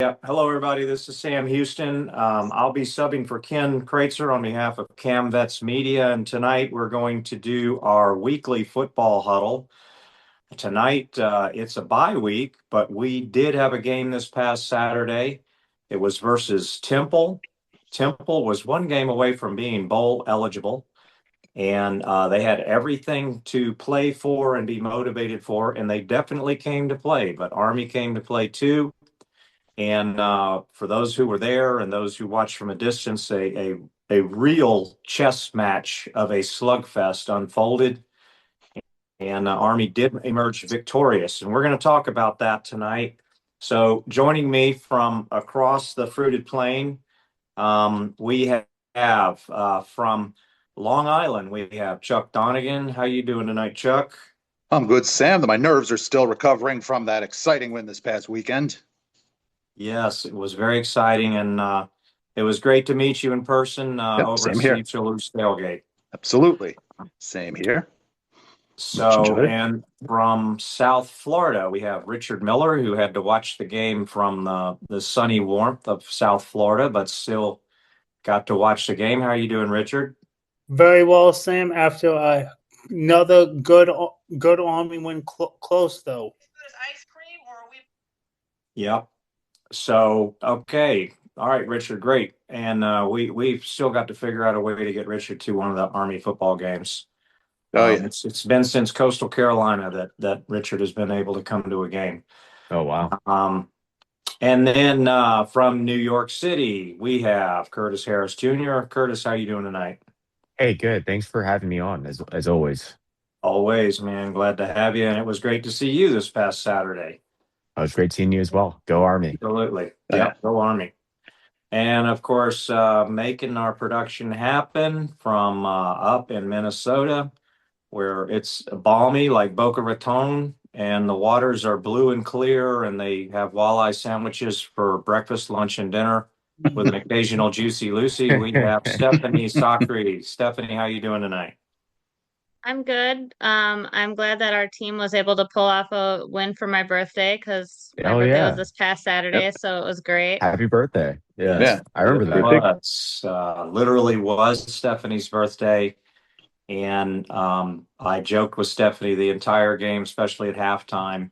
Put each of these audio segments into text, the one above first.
Yeah. Hello, everybody. This is Sam Houston. I'll be subbing for Ken Kreitzer on behalf of CamVetsMedia, and tonight we're going to do our weekly football huddle. Tonight, it's a bye week, but we did have a game this past Saturday. It was versus Temple. Temple was one game away from being bowl eligible, and they had everything to play for and be motivated for, and they definitely came to play. But Army came to play too. And for those who were there and those who watched from a distance, a real chess match of a slugfest unfolded, and Army did emerge victorious. And we're going to talk about that tonight. So, joining me from across the fruited plain, we have from Long Island, we have Chuck Donegan. How you doing tonight, Chuck? I'm good, Sam. My nerves are still recovering from that exciting win this past weekend. Yes, it was very exciting, and it was great to meet you in person Yep, over at same here. St. Louis Tailgate. Absolutely. Same here. Much So, enjoyed. and from South Florida, we have Richard Miller, who had to watch the game from the sunny warmth of South Florida, but still got to watch the game. How are you doing, Richard? Very well, Sam. After another good Army win, close though. Yep. So, okay. All right, Richard, great. And we've still got to figure out a way to get Richard to one of the Army football games. Oh yeah. It's been since Coastal Carolina that Richard has been able to come to a game. Oh, wow. And then from New York City, we have Curtis Harris Jr. Curtis, how you doing tonight? Hey, good. Thanks for having me on, as always. Always, man. Glad to have you. And it was great to see you this past Saturday. It was great seeing you as well. Go Army. Absolutely. Yeah. Yep. Go Army. And of course, making our production happen from up in Minnesota, where it's balmy like Boca Raton, and the waters are blue and clear, and they have walleye sandwiches for breakfast, lunch, and dinner with an occasional Juicy Lucy. We have Stephanie Sakry. Stephanie, how you doing tonight? I'm good. I'm glad that our team was able to pull off a win for my birthday because my Oh, birthday was yeah. this past Saturday, Yep. so it was great. Happy birthday. Yes, Yeah, Yeah. I it remember Good that. pick. was. Literally was Stephanie's birthday. And I joked with Stephanie the entire game, especially at halftime.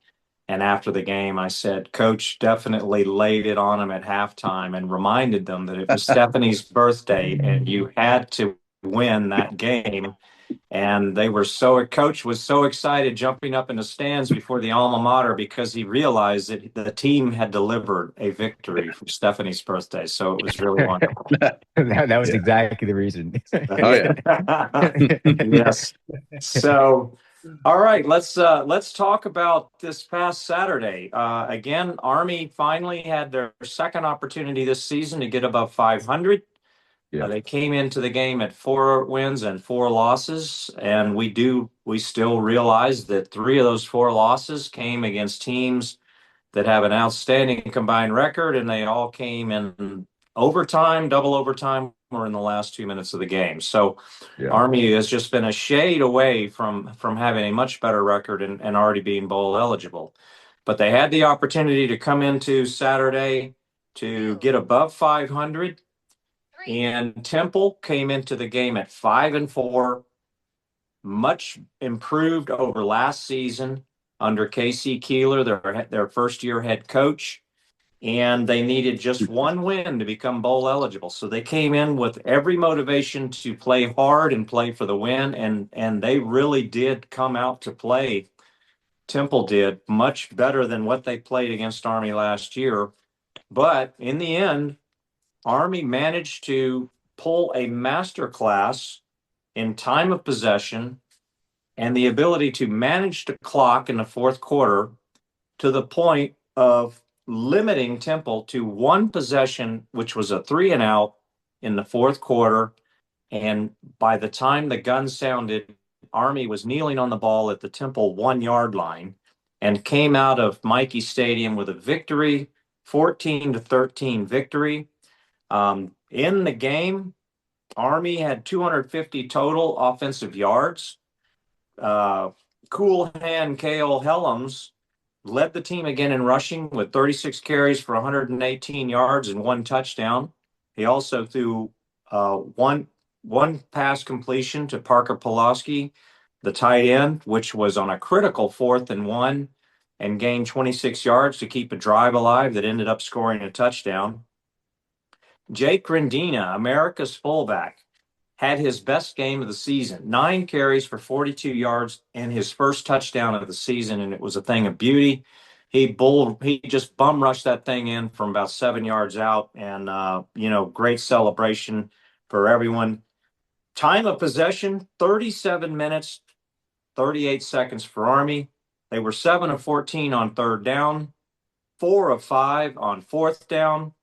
And after the game, I said, Coach definitely laid it on him at halftime and reminded them that it was Stephanie's birthday and you had to win that game. And Coach was so excited jumping up in the stands before the alma mater because he realized that the team had delivered a victory for Stephanie's birthday. So it was really wonderful. That was Yeah. exactly the reason. Oh yeah. Yes. So, all right, let's talk about this past Saturday. Again, Army finally had their second opportunity this season to get above 500. Yeah. They came into the game at 4 wins and 4 losses, and we still realize that 3 of those 4 losses came against teams that have an outstanding combined record, and they all came in overtime, double overtime, or in the last 2 minutes of the game. So Yeah. Army has just been a shade away from having a much better record and already being bowl eligible. But they had the opportunity to come into Saturday to get above 500. And Temple came into the game at 5-4, much improved over last season under Casey Keeler, their first year head coach. And they needed just one win to become bowl eligible. So they came in with every motivation to play hard and play for the win. And they really did come out to play. Temple did much better than what they played against Army last year. But in the end, Army managed to pull a master class in time of possession and the ability to manage the clock in the fourth quarter to the point of limiting Temple to one possession, which was a 3-and-out in the fourth quarter. And by the time the gun sounded, Army was kneeling on the ball at the Temple 1 yard line and came out of Mikey Stadium with a victory, 14-13 victory. In the game, Army had 250 total offensive yards. Cool Hand Cale Helms led the team again in rushing with 36 carries for 118 yards and 1 touchdown. He also threw one pass completion to Parker Pulaski, the tight end, which was on a critical 4th and 1, and gained 26 yards to keep a drive alive that ended up scoring a touchdown. Jake Grandina, America's fullback, had his best game of the season, 9 carries for 42 yards and his first touchdown of the season, and it was a thing of beauty. He just bum rushed that thing in from about 7 yards out, and great celebration for everyone. Time of possession, 37 minutes, 38 seconds for Army. They were 7 of 14 on 3rd down, 4 of 5 on 4th down.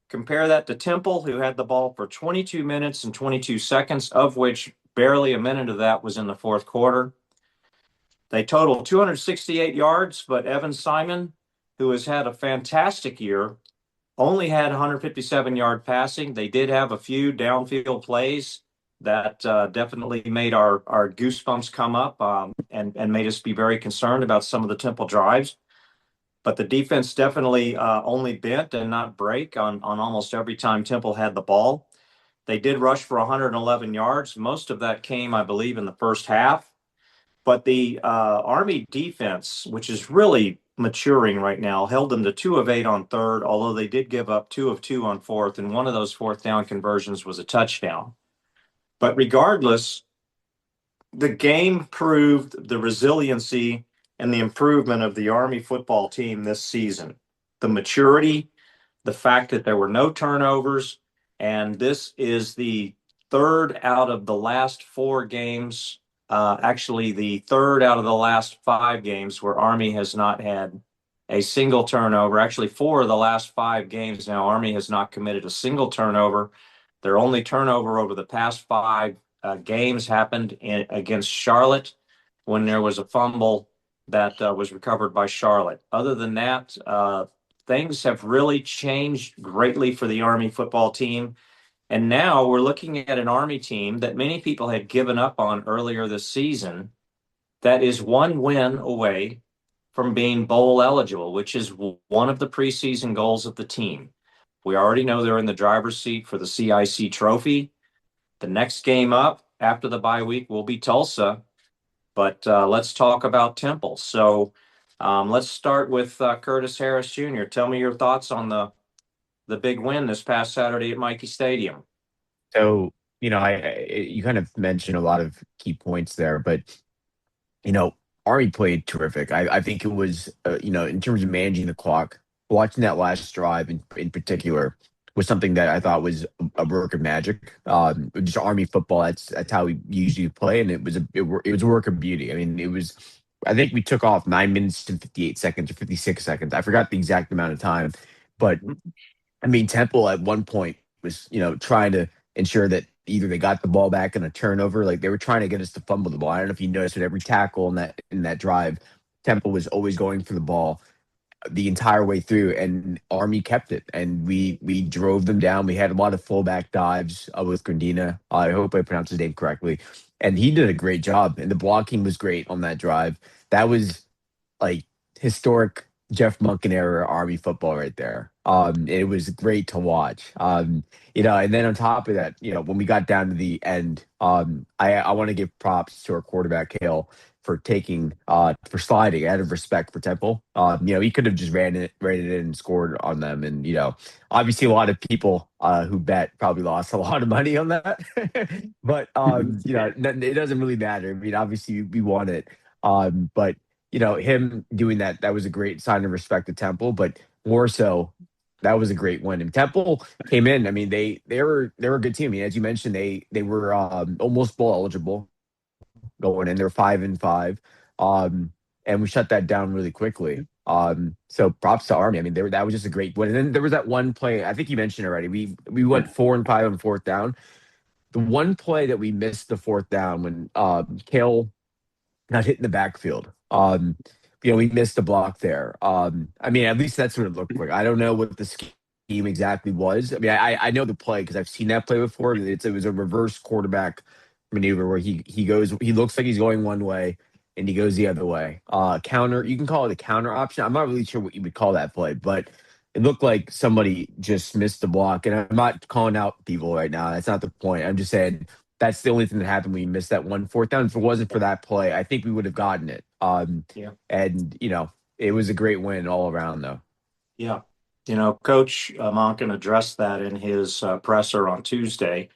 Compare that to Temple, who had the ball for 22 minutes and 22 seconds, of which barely a minute of that was in the 4th quarter. They totaled 268 yards, but Evan Simon, who has had a fantastic year, only had 157-yard passing. They did have a few downfield plays that definitely made our goosebumps come up and made us be very concerned about some of the Temple drives. But the defense definitely only bent and not break on almost every time Temple had the ball. They did rush for 111 yards. Most of that came, I believe, in the first half. But the Army defense, which is really maturing right now, held them to 2 of 8 on 3rd, although they did give up 2 of 2 on 4th, and one of those 4th down conversions was a touchdown. But regardless, the game proved the resiliency and the improvement of the Army football team this season. The maturity, the fact that there were no turnovers, and this is the 3rd out of the last 4 games, actually the 3rd out of the last 5 games where Army has not had a single turnover. Actually, 4 of the last 5 games now, Army has not committed a single turnover. Their only turnover over the past 5 games happened against Charlotte when there was a fumble that was recovered by Charlotte. Other than that, things have really changed greatly for the Army football team. And now we're looking at an Army team that many people had given up on earlier this season that is 1 win away from being bowl eligible, which is one of the preseason goals of the team. We already know they're in the driver's seat for the CIC trophy. The next game up after the bye week will be Tulsa. But let's talk about Temple. So let's start with Curtis Harris Jr. Tell me your thoughts on the big win this past Saturday at Michie Stadium. So, you kind of mentioned a lot of key points there, but, Army played terrific. I think it was, in terms of managing the clock, watching that last drive in particular was something that I thought was a work of magic. Just Army football, that's how we usually play, and it was a work of beauty. I mean, I think we took off 9 minutes and 58 seconds or 56 seconds. I forgot the exact amount of time, but I mean, Temple at one point was, trying to ensure that either they got the ball back in a turnover, like they were trying to get us to fumble the ball. I don't know if you noticed, but every tackle in that drive, Temple was always going for the ball the entire way through, and Army kept it, and we drove them down. We had a lot of fullback dives with Grandina. I hope I pronounced his name correctly, and he did a great job. And the blocking was great on that drive. That was like historic Jeff Monken era Army football right there. It was great to watch. And then on top of that, when we got down to the end, I want to give props to our quarterback Hale for for sliding out of respect for Temple. He could have just ran it in and scored on them. And, obviously a lot of people who bet probably lost a lot of money on that. But, it doesn't really matter. I mean, obviously we won it. But him doing that was a great sign of respect to Temple, but more so, that was a great win. And Temple came in. I mean, they were a good team. I mean, as you mentioned, they were almost bowl eligible going in. They're 5-5, and we shut that down really quickly. So props to Army. I mean, that was just a great win. And then there was that one play. I think you mentioned already. We went 4-5 on 4th down. The one play that we missed the 4th down when Kale got hit in the backfield. We missed a block there. I mean, at least that's what it looked like. I don't know what the scheme exactly was. I mean, I know the play because I've seen that play before. It was a reverse quarterback maneuver where he looks like he's going one way, and he goes the other way. Counter, you can call it a counter option. I'm not really sure what you would call that play, but it looked like somebody just missed the block. And I'm not calling out people right now. That's not the point. I'm just saying that's the only thing that happened when you missed that 1 4th down. If it wasn't for that play, I think we would have gotten it. Yeah. And, it was a great win all around, though. Yeah. Coach Monken addressed that in his presser on Tuesday.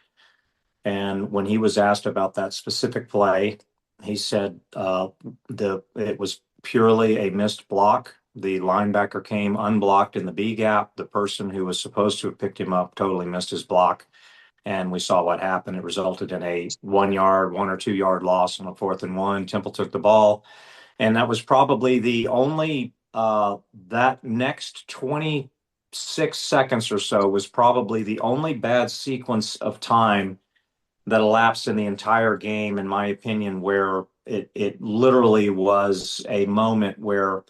And when he was asked about that specific play, he said it was purely a missed block. The linebacker came unblocked in the B gap. The person who was supposed to have picked him up totally missed his block. And we saw what happened. It resulted in a 1 or 2 yard loss on a 4th and 1. Temple took the ball. And that was probably the only, that next 26 seconds or so was probably the only bad sequence of time that elapsed in the entire game, in my opinion, where it literally was a moment where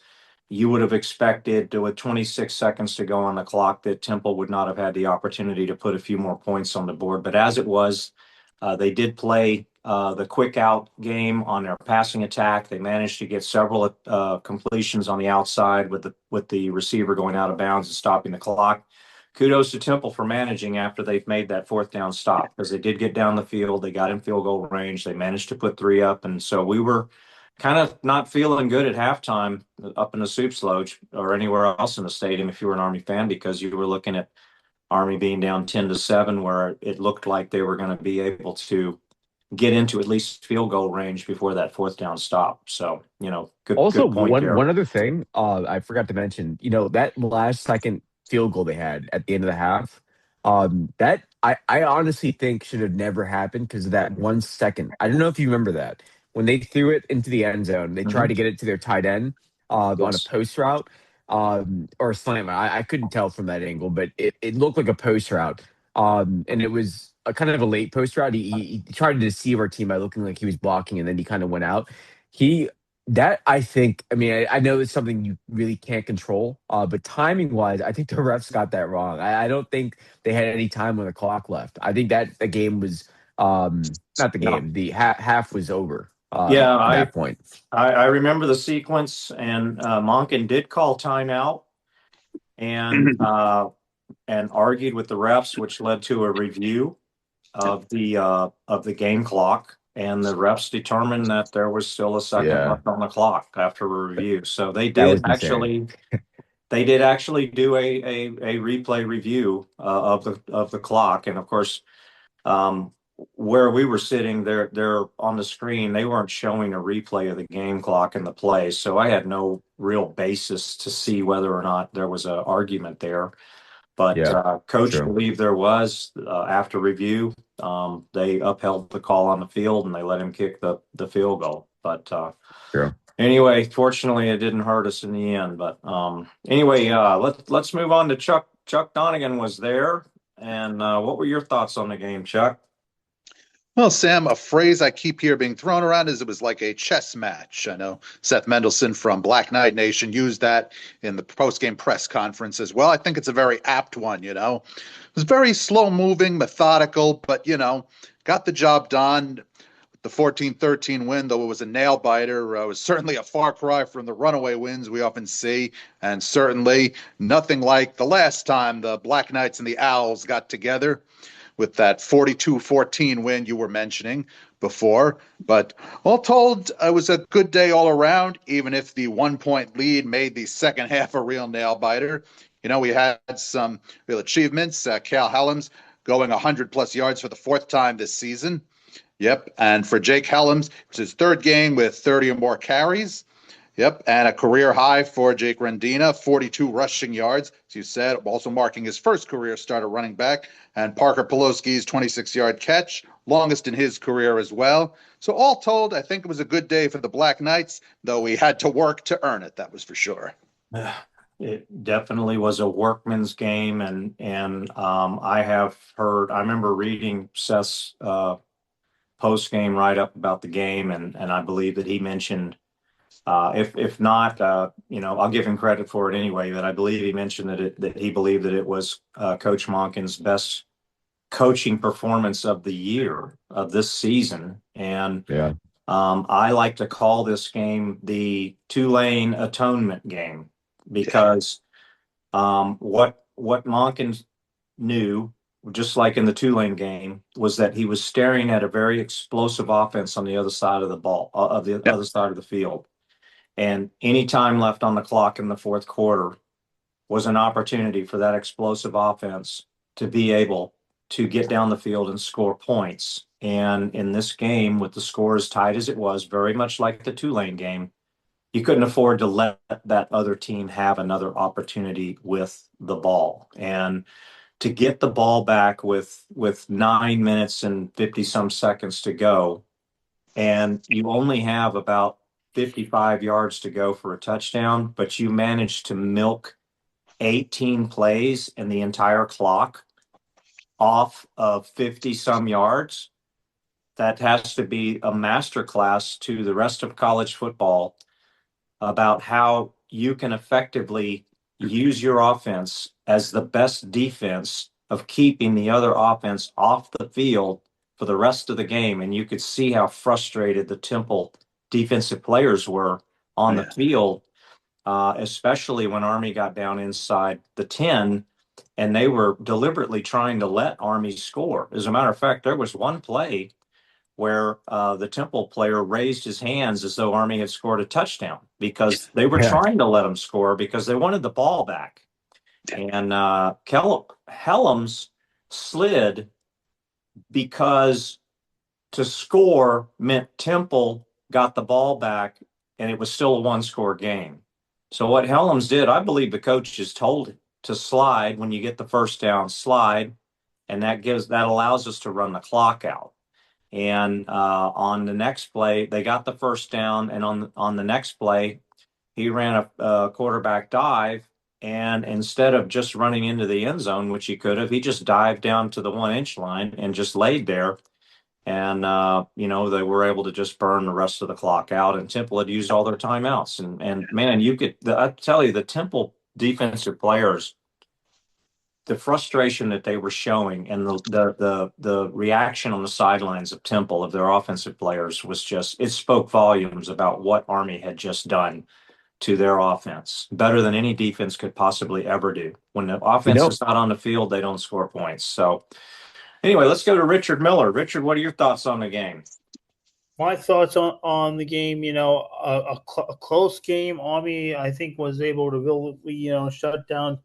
you would have expected, with 26 seconds to go on the clock, that Temple would not have had the opportunity to put a few more points on the board. But as it was, they did play the quick out game on their passing attack. They managed to get several completions on the outside with the receiver going out of bounds and stopping the clock. Kudos to Temple for managing after they've made that 4th down stop, because they did get down the field. They got in field goal range. They managed to put 3 up. And so we were kind of not feeling good at halftime up in the Soups Lounge or anywhere else in the stadium if you were an Army fan, because you were looking at Army being down 10-7, where it looked like they were going to be able to get into at least field goal range before that 4th down stop. So, good point there. One other thing I forgot to mention, that last second field goal they had at the end of the half, that I honestly think should have never happened because of that 1 second. I don't know if you remember that. When they threw it into the end zone, they tried to get it to their tight end on a post route or a slant. I couldn't tell from that angle, but it looked like a post route. And it was a kind of a late post route. He tried to deceive our team by looking like he was blocking, and then he kind of went out. I know it's something you really can't control, but timing wise, I think the refs got that wrong. I don't think they had any time on the clock left. I think that the game was not the game. The half was over. At that point. I remember the sequence, and Monken did call timeout and argued with the refs, which led to a review of the game clock. And the refs determined that there was still a second left on the clock after a review. So they did actually do a replay review of the clock. And of course, where we were sitting there on the screen, they weren't showing a replay of the game clock and the play. So I had no real basis to see whether or not there was an argument there. But Coach believed there was after review. They upheld the call on the field and they let him kick the field goal. But anyway, fortunately, it didn't hurt us in the end. But anyway, let's move on to Chuck. Chuck Donegan was there. And what were your thoughts on the game, Chuck? Well, Sam, a phrase I keep here being thrown around is it was like a chess match. I know Seth Mendelson from Black Knight Nation used that in the post-game press conference as well. I think it's a very apt one, It was very slow-moving, methodical, but, got the job done. The 14-13 win, though it was a nail-biter, was certainly a far cry from the runaway wins we often see, and certainly nothing like the last time the Black Knights and the Owls got together, with that 42-14 win you were mentioning before. But all told, it was a good day all around, even if the 1-point lead made the second half a real nail-biter. We had some real achievements. Cal Helms going 100-plus yards for the 4th time this season. Yep, and for Jake Helms, it was his 3rd game with 30 or more carries. Yep, and a career high for Jake Rendina, 42 rushing yards, as you said, also marking his first career start at running back, and Parker Poloski's 26-yard catch, longest in his career as well. So all told, I think it was a good day for the Black Knights, though we had to work to earn it, that was for sure. It definitely was a workman's game, and I remember reading Seth's post-game write-up about the game, and I believe that he mentioned, if not, I'll give him credit for it anyway, but I believe he mentioned that he believed that it was Coach Monken's best coaching performance of the year, of this season. And I like to call this game the Tulane atonement game because what Monken knew, just like in the Tulane game, was that he was staring at a very explosive offense on the other side of the ball, of the Yep. other side of the field. And any time left on the clock in the fourth quarter was an opportunity for that explosive offense to be able to get down the field and score points. And in this game, with the score as tight as it was, very much like the Tulane game, you couldn't afford to let that other team have another opportunity with the ball. And to get the ball back with 9 minutes and 50 some seconds to go, and you only have about 55 yards to go for a touchdown, but you managed to milk 18 plays in the entire clock off of 50 some yards. That has to be a masterclass to the rest of college football about how you can effectively use your offense as the best defense of keeping the other offense off the field for the rest of the game. And you could see how frustrated the Temple defensive players were on the field, especially when Army got down inside the 10 and they were deliberately trying to let Army score. As a matter of fact, there was one play where the Temple player raised his hands as though Army had scored a touchdown because they were Yeah. trying to let him score because they wanted the ball back. And Helms slid because to score meant Temple got the ball back and it was still a one-score game. So what Helms did, I believe the coaches told him to slide when you get the first down, slide, and that allows us to run the clock out. And on the next play, they got the first down, and on the next play, he ran a quarterback dive, and instead of just running into the end zone, which he could have, he just dived down to the 1 inch line and just laid there. And they were able to just burn the rest of the clock out, and Temple had used all their timeouts. And man, I tell you, the Temple defensive players, the frustration that they were showing and the reaction on the sidelines of Temple of their offensive players was just, it spoke volumes about what Army had just done to their offense, better than any defense could possibly ever do. When the You offense know, is not on the field, they don't score points. So anyway, let's go to Richard Miller. Richard, what are your thoughts on the game? My thoughts on the game, a close game. Army, I think, was able to really, shut down,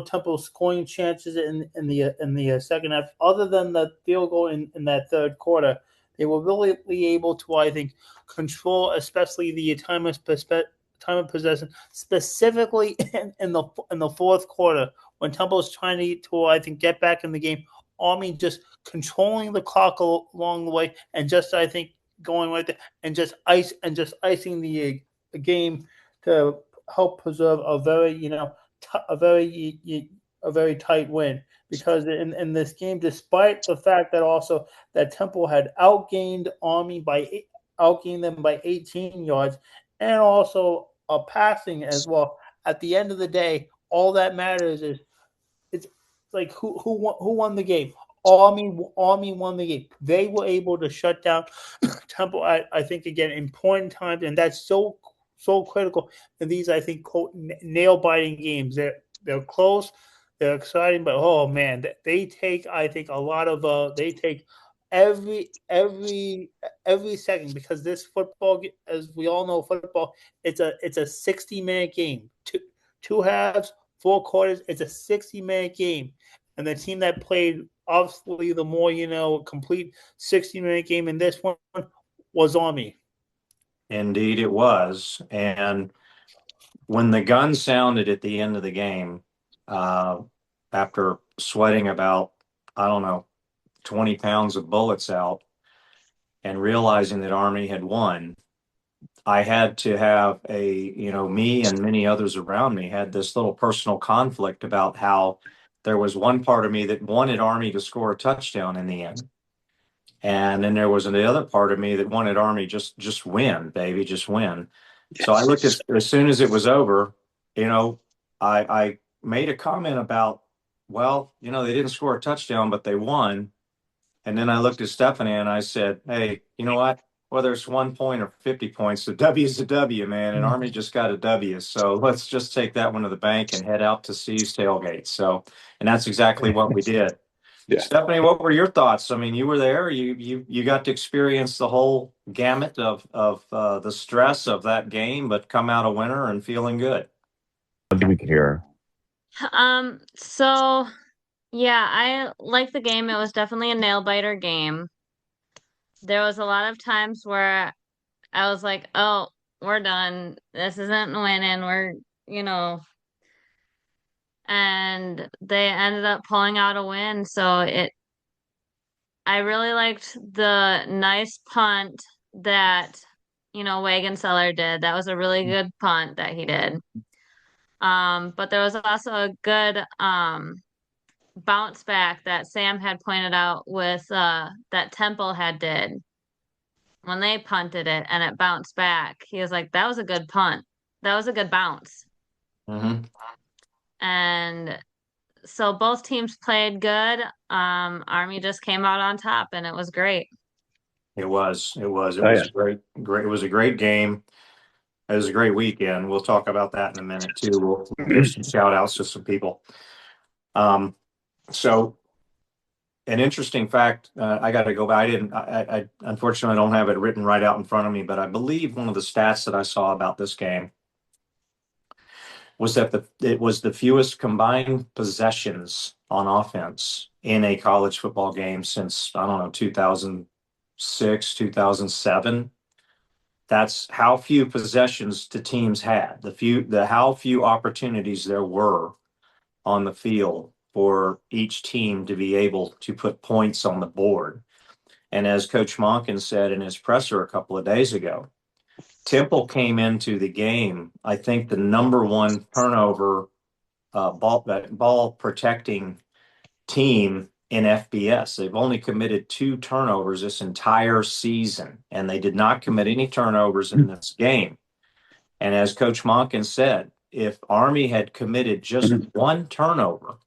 Temple's scoring chances in the second half. Other than the field goal in that third quarter, they were really able to, I think, control, especially the time of possession, specifically in the fourth quarter when Temple's trying to I think get back in the game. Army just controlling the clock along the way, and just I think going right there and just icing the game to help preserve a very a very tight win, because in this game, despite the fact that also that Temple had outgained them by 18 yards, and also a passing as well. At the end of the day, all that matters is it's like who won the game. Army won the game. They were able to shut down Temple. I think again important times, and that's so critical in these, I think, quote, nail biting games. They're close, they're exciting, but oh man, they take, I think, a lot of they take every second, because this football, as we all know, football, it's a 60-minute game. Two halves, 4 quarters. It's a 60-minute game, and the team that played obviously the more complete 60-minute game in this one was Army. Indeed, it was. And when the gun sounded at the end of the game, uh, after sweating about, I don't know, 20 pounds of bullets out and realizing that Army had won, I had to have me and many others around me had this little personal conflict about how there was one part of me that wanted Army to score a touchdown in the end. And then there was the other part of me that wanted Army just win, baby, just win. So I looked at, as soon as it was over, I made a comment about, well, they didn't score a touchdown, but they won. And then I looked at Stephanie and I said, hey, you know what? whether it's 1 point or 50 points, the W is a W, man. And Army just got a W. So let's just take that one to the bank and head out to Steve's tailgate. So, and that's exactly what we did. Yeah. Stephanie, what were your thoughts? I mean, you were there. You got to experience the whole gamut of the stress of that game, but come out a winner and feeling good. I think we could hear. So yeah, I like the game. It was definitely a nail biter game. There was a lot of times where I was like, oh, we're done. This isn't winning. You know, and they ended up pulling out a win. I really liked the nice punt that, Wagenseller did. That was a really good punt that he did. But there was also a good bounce back that Sam had pointed out with that Temple had did when they punted it and it bounced back. He was like, that was a good punt. That was a good bounce. Mm-hmm. And so both teams played good. Army just came out on top and it was great. It was Oh, yeah. great. It was a great game. It was a great weekend. We'll talk about that in a minute too. We'll give some shout outs to some people. So an interesting fact, I got to go back. I unfortunately don't have it written right out in front of me, but I believe one of the stats that I saw about this game was that it was the fewest combined possessions on offense in a college football game since, I don't know, 2006, 2007. That's how few possessions the teams had, how few opportunities there were on the field for each team to be able to put points on the board. And as Coach Monken said in his presser a couple of days ago, Temple came into the game, I think, the number one turnover ball protecting team in FBS. They've only committed 2 turnovers this entire season, and they did not commit any turnovers in this game. And as Coach Monken said, if Army had committed just 1 turnover,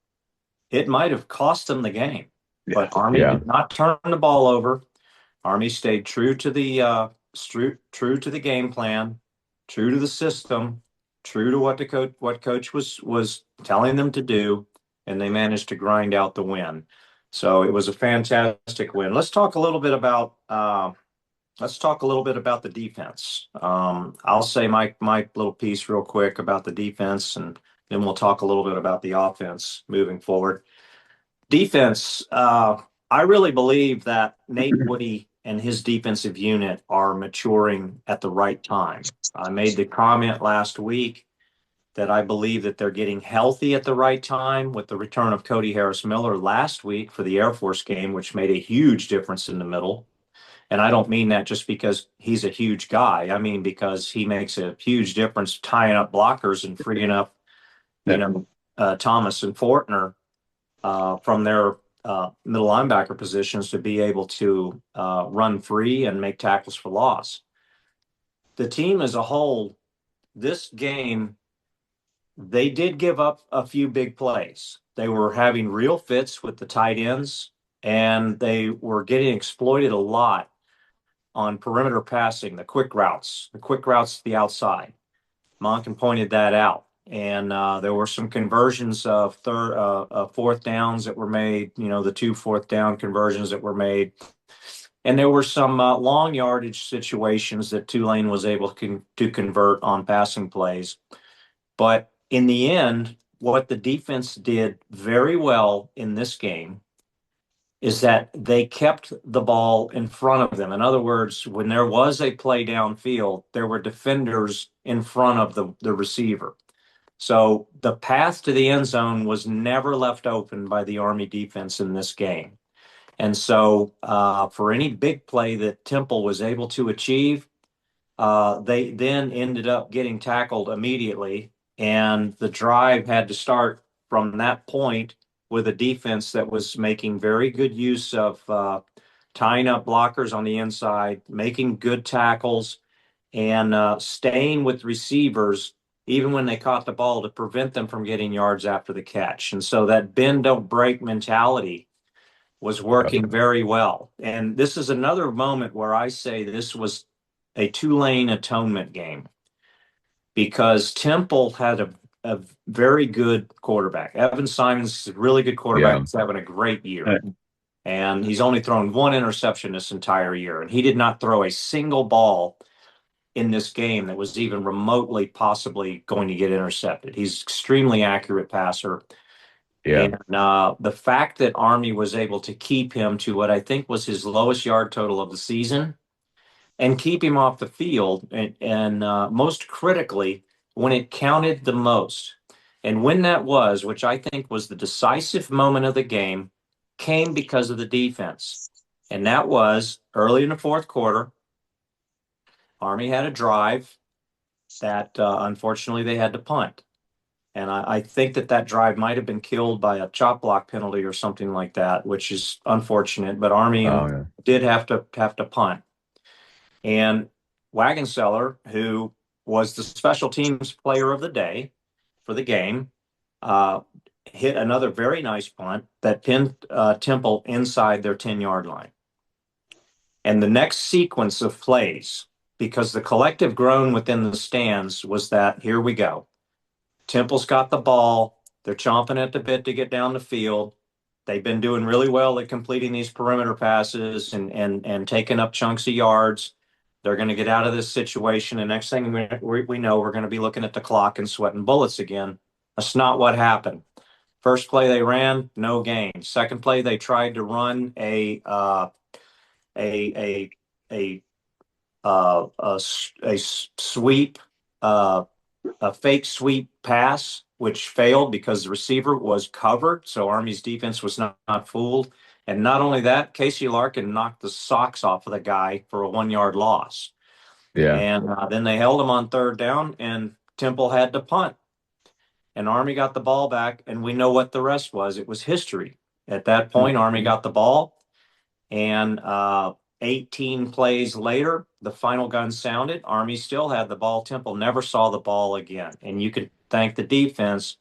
it might have cost them the game. Yeah. But Army did not turn the ball over. Army stayed true to the game plan, true to the system, true to what coach was telling them to do, and they managed to grind out the win. So it was a fantastic win. Let's talk a little bit about the defense. I'll say my little piece real quick about the defense, and then we'll talk a little bit about the offense moving forward. Defense, I really believe that Nate Woody and his defensive unit are maturing at the right time. I made the comment last week that I believe that they're getting healthy at the right time with the return of Cody Harris Miller last week for the Air Force game, which made a huge difference in the middle. And I don't mean that just because he's a huge guy. I mean because he makes a huge difference tying up blockers and freeing up, Thomas and Fortner from their middle linebacker positions to be able to run free and make tackles for loss. The team as a whole, this game, they did give up a few big plays. They were having real fits with the tight ends, and they were getting exploited a lot on perimeter passing, the quick routes to the outside. Monken pointed that out. And there were some conversions of fourth downs that were made, the 2 fourth down conversions that were made. And there were some long yardage situations that Tulane was able to convert on passing plays. But in the end, what the defense did very well in this game is that they kept the ball in front of them. In other words, when there was a play downfield, there were defenders in front of the receiver. So the path to the end zone was never left open by the Army defense in this game. And so for any big play that Temple was able to achieve, they then ended up getting tackled immediately. And the drive had to start from that point with a defense that was making very good use of tying up blockers on the inside, making good tackles, and staying with receivers even when they caught the ball to prevent them from getting yards after the catch. And so that bend don't break mentality was working very well. And this is another moment where I say this was a Tulane atonement game because Temple had a very good quarterback. Evan Simons is a really good quarterback. Yeah. He's having a great year. And he's only thrown one interception this entire year. And he did not throw a single ball in this game that was even remotely possibly going to get intercepted. He's extremely accurate passer. Yeah. And the fact that Army was able to keep him to what I think was his lowest yard total of the season and keep him off the field, and most critically, when it counted the most. And when that was, which I think was the decisive moment of the game, came because of the defense. And that was early in the fourth quarter. Army had a drive that unfortunately they had to punt. And I think that drive might have been killed by a chop block penalty or something like that, which is unfortunate. But Army did have to punt. And Wagenseller, who was the special teams player of the day for the game, hit another very nice punt that pinned Temple inside their 10-yard line. And the next sequence of plays, because the collective groan within the stands was that, here we go. Temple's got the ball. They're chomping at the bit to get down the field. They've been doing really well at completing these perimeter passes and taking up chunks of yards. They're going to get out of this situation. And next thing we know, we're going to be looking at the clock and sweating bullets again. That's not what happened. First play they ran, no gain. Second play they tried to run a sweep, a fake sweep pass, which failed because the receiver was covered. So Army's defense was not fooled. And not only that, Casey Larkin knocked the socks off of the guy for a 1-yard loss. Yeah. And then they held him on third down, and Temple had to punt. And Army got the ball back, and we know what the rest was. It was history. At that point, Army got the ball, and 18 plays later, the final gun sounded. Army still had the ball. Temple never saw the ball again. And you can thank the defense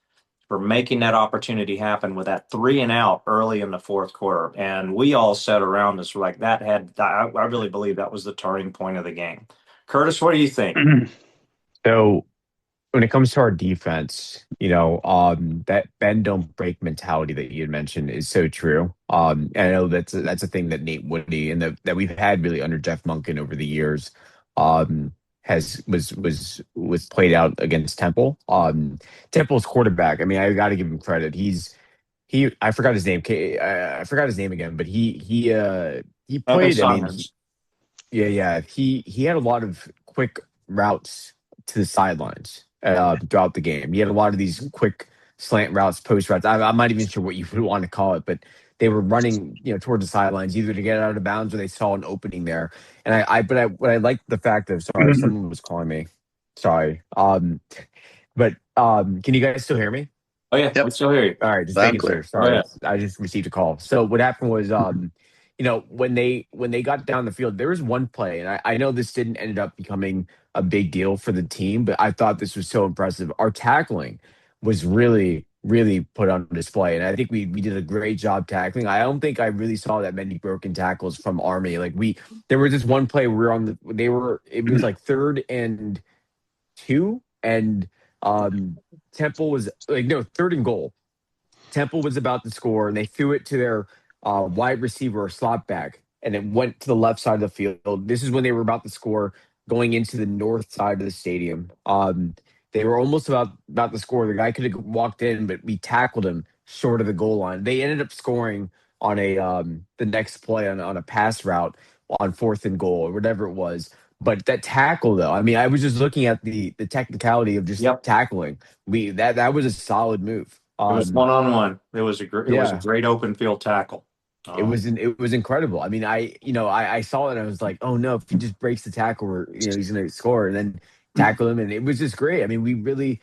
for making that opportunity happen with that 3 and out early in the fourth quarter. And we all sat around us like that I really believe that was the turning point of the game. Curtis, what do you think? So when it comes to our defense, that bend don't break mentality that you had mentioned is so true. And I know that's a thing that Nate Woody and that we've had really under Jeff Monken over the years, was played out against Temple. Temple's quarterback. I mean, I got to give him credit. I forgot his name. I forgot his name again, but he played. I mean, he had a lot of quick routes to the sidelines throughout the game. He had a lot of these quick slant routes, post routes. I'm not even sure what you would want to call it, but they were running, towards the sidelines, either to get out of bounds or they saw an opening there. And I liked the fact of, sorry, someone was calling me. Sorry. But can you guys still hear me? Oh yeah, we still hear you. All right, just making sure. Sorry, yeah. I just received a call. So what happened was, when they got down the field, there was one play, and I know this didn't end up becoming a big deal for the team, but I thought this was so impressive. Our tackling was really, really put on display, and I think we did a great job tackling. I don't think I really saw that many broken tackles from Army. Like there was this one play where it was like 3rd and 2, and Temple was 3rd and goal. Temple was about to score, and they threw it to their wide receiver or slot back, and it went to the left side of the field. This is when they were about to score, going into the north side of the stadium. They were almost about to score. The guy could have walked in, but we tackled him short of the goal line. They ended up scoring on the next play on a pass route on 4th and goal or whatever it was. But that tackle, though, I mean, I was just looking at the technicality of just tackling. That was a solid move. It was one-on-one. It was a great open field tackle. It was incredible. I mean, I saw it and I was like, oh no, if he just breaks the tackle, he's going to score, and then tackle him, and it was just great. I mean, we really,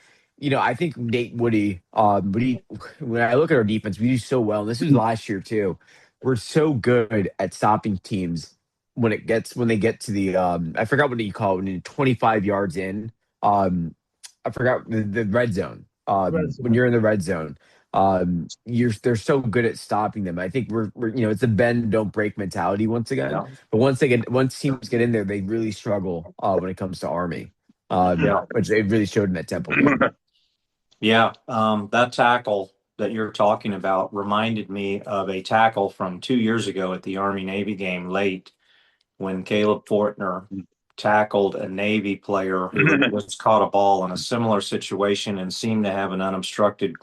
I think Nate Woody, when I look at our defense, we do so well. And this was last year too. We're so good at stopping teams when they get to the I forgot what you call it, when you're 25 yards in. I forgot the red zone. When you're in the red zone, they're so good at stopping them. I think we're it's a bend don't break mentality once again. Yeah. But once teams get in there, they really struggle when it comes to Army, Yeah. which they really showed in that Temple game. Yeah. That tackle that you're talking about reminded me of a tackle from 2 years ago at the Army Navy game late when Caleb Fortner tackled a Navy player who had just caught a ball in a similar situation and seemed to have an unobstructed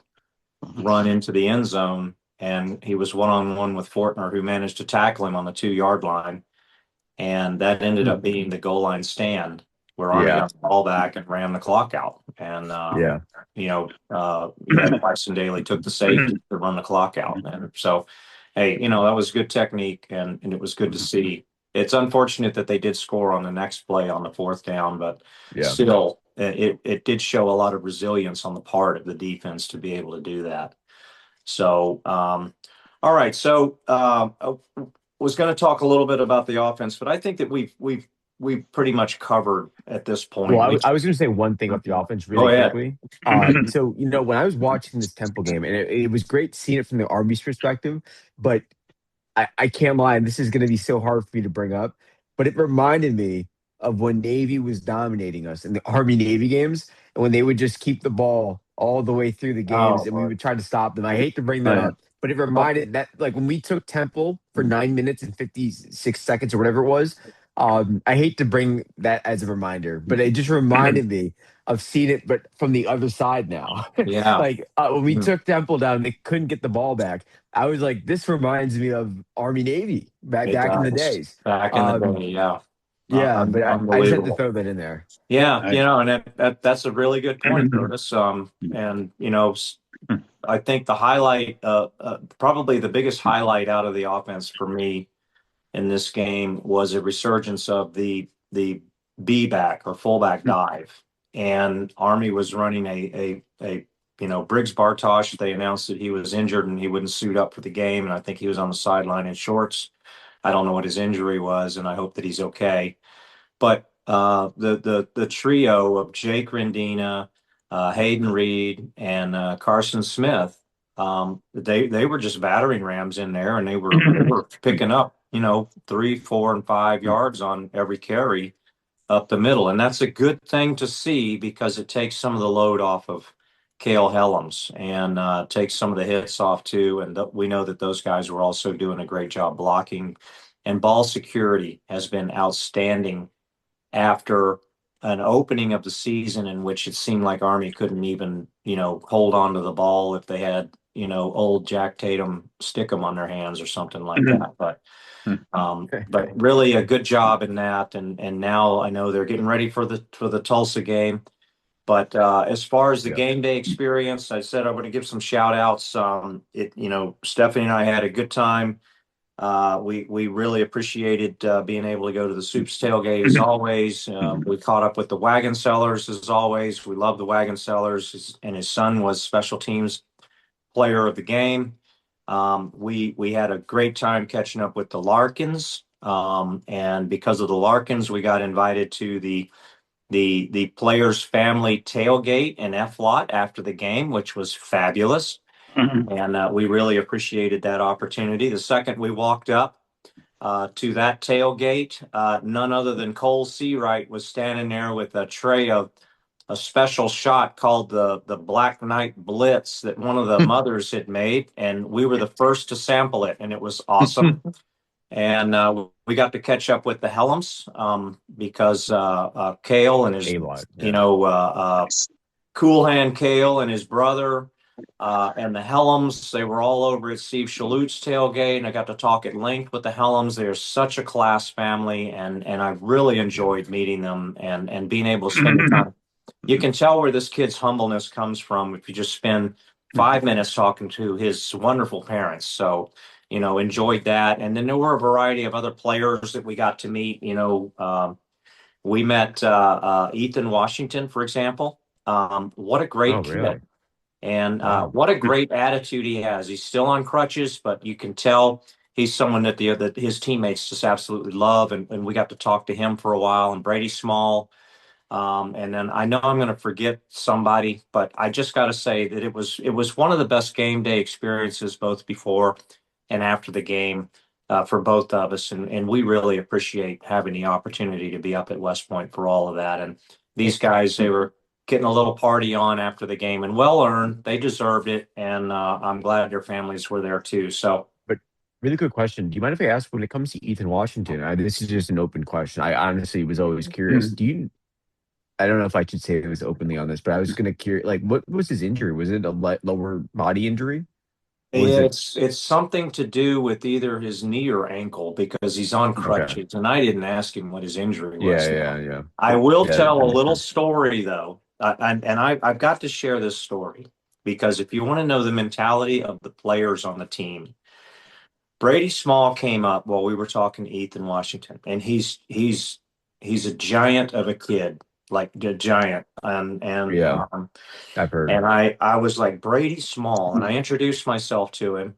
run into the end zone. And he was one-on-one with Fortner, who managed to tackle him on the 2 yard line. And that ended up being the goal line stand where Army Yeah. got the ball back and ran the clock out. And, Yeah. Bryson Daly took the safety to run the clock out. And so, hey, that was good technique and it was good to see. It's unfortunate that they did score on the next play on the fourth down, but Yeah. still, it did show a lot of resilience on the part of the defense to be able to do that. So, all right. So, was going to talk a little bit about the offense, but I think that we've pretty much covered at this point. Well, I was going to say one thing about the offense Go really ahead. quickly. So, when I was watching this Temple game, and it was great seeing it from the Army's perspective, but I can't lie, and this is going to be so hard for me to bring up, but it reminded me of when Navy was dominating us in the Army Navy games, and when they would just keep the ball all the way through the games, and we would try to stop them. I hate to bring that up, but it reminded that, like, when we took Temple for 9 minutes and 56 seconds or whatever it was. I hate to bring that as a reminder, but it just reminded me of seeing it, but from the other side now. Yeah. Like when we took Temple down, they couldn't get the ball back. I was like, this reminds me of Army Navy back in the days. Back in the day, yeah. Yeah, but I just had to Unbelievable. throw that in there. Yeah, and that's a really good point, Curtis. And I think the highlight, probably the biggest highlight out of the offense for me in this game was a resurgence of the B back or fullback dive, and Army was running a Briggs Bartosh. They announced that he was injured and he wouldn't suit up for the game, and I think he was on the sideline in shorts. I don't know what his injury was, and I hope that he's okay. But the trio of Jake Rendina, Hayden Reed, and Carson Smith, they were just battering rams in there, and they were picking up 3, 4, and 5 yards on every carry up the middle, and that's a good thing to see because it takes some of the load off of Cale Helms and takes some of the hits off too. And we know that those guys were also doing a great job blocking, and ball security has been outstanding after an opening of the season in which it seemed like Army couldn't even, hold on to the ball if they had, old Jack Tatum stick 'em on their hands or something like that. But really a good job in that. And now I know they're getting ready for the Tulsa game. But as far as the game day experience, I said I want to give some shout outs. Stephanie and I had a good time. We really appreciated being able to go to the Soups tailgate as always. We caught up with the Wagon Sellers as always. We love the Wagon Sellers, and his son was special teams player of the game. We had a great time catching up with the Larkins, and because of the Larkins, we got invited to the players' family tailgate in F Lot after the game, which was fabulous. And we really appreciated that opportunity. The second we walked up to that tailgate, none other than Cole Seawright was standing there with a tray of a special shot called the Black Knight Blitz that one of the mothers had made, and we were the first to sample it, and it was awesome. And we got to catch up with the Helms because Cale and his, Cool Hand Cale and his brother and the Helms, they were all over at Steve Shalhoub's tailgate, and I got to talk at length with the Helms. They're such a class family, and I really enjoyed meeting them and being able to spend the time. You can tell where this kid's humbleness comes from if you just spend 5 minutes talking to his wonderful parents. So, enjoyed that. And then there were a variety of other players that we got to meet. We met Ethan Washington, for example. What a great kid. Really? And what a great attitude he has. He's still on crutches, but you can tell he's someone that his teammates just absolutely love. And we got to talk to him for a while. And Brady Small, And then I know I'm going to forget somebody, but I just got to say that it was one of the best game day experiences, both before and after the game, for both of us, and we really appreciate having the opportunity to be up at West Point for all of that. And these guys, they were getting a little party on after the game, and well earned. They deserved it, and I'm glad their families were there too. So. But really quick question. Do you mind if I ask, when it comes to Ethan Washington, this is just an open question. I honestly was always curious. I don't know if I should say it was openly on this, but I was going to curious, like, what was his injury? Was it a lower body injury? Or was it? It's something to do with either his knee or ankle because he's on Okay. crutches, and I didn't ask him what his injury Yeah, was. yeah, yeah. I will Yeah, tell that a makes little sense. story though, I've got to share this story because if you want to know the mentality of the players on the team, Brady Small came up while we were talking to Ethan Washington, and he's a giant of a kid, like a giant, Yeah, I've heard. and I was like Brady Small, and I introduced myself to him,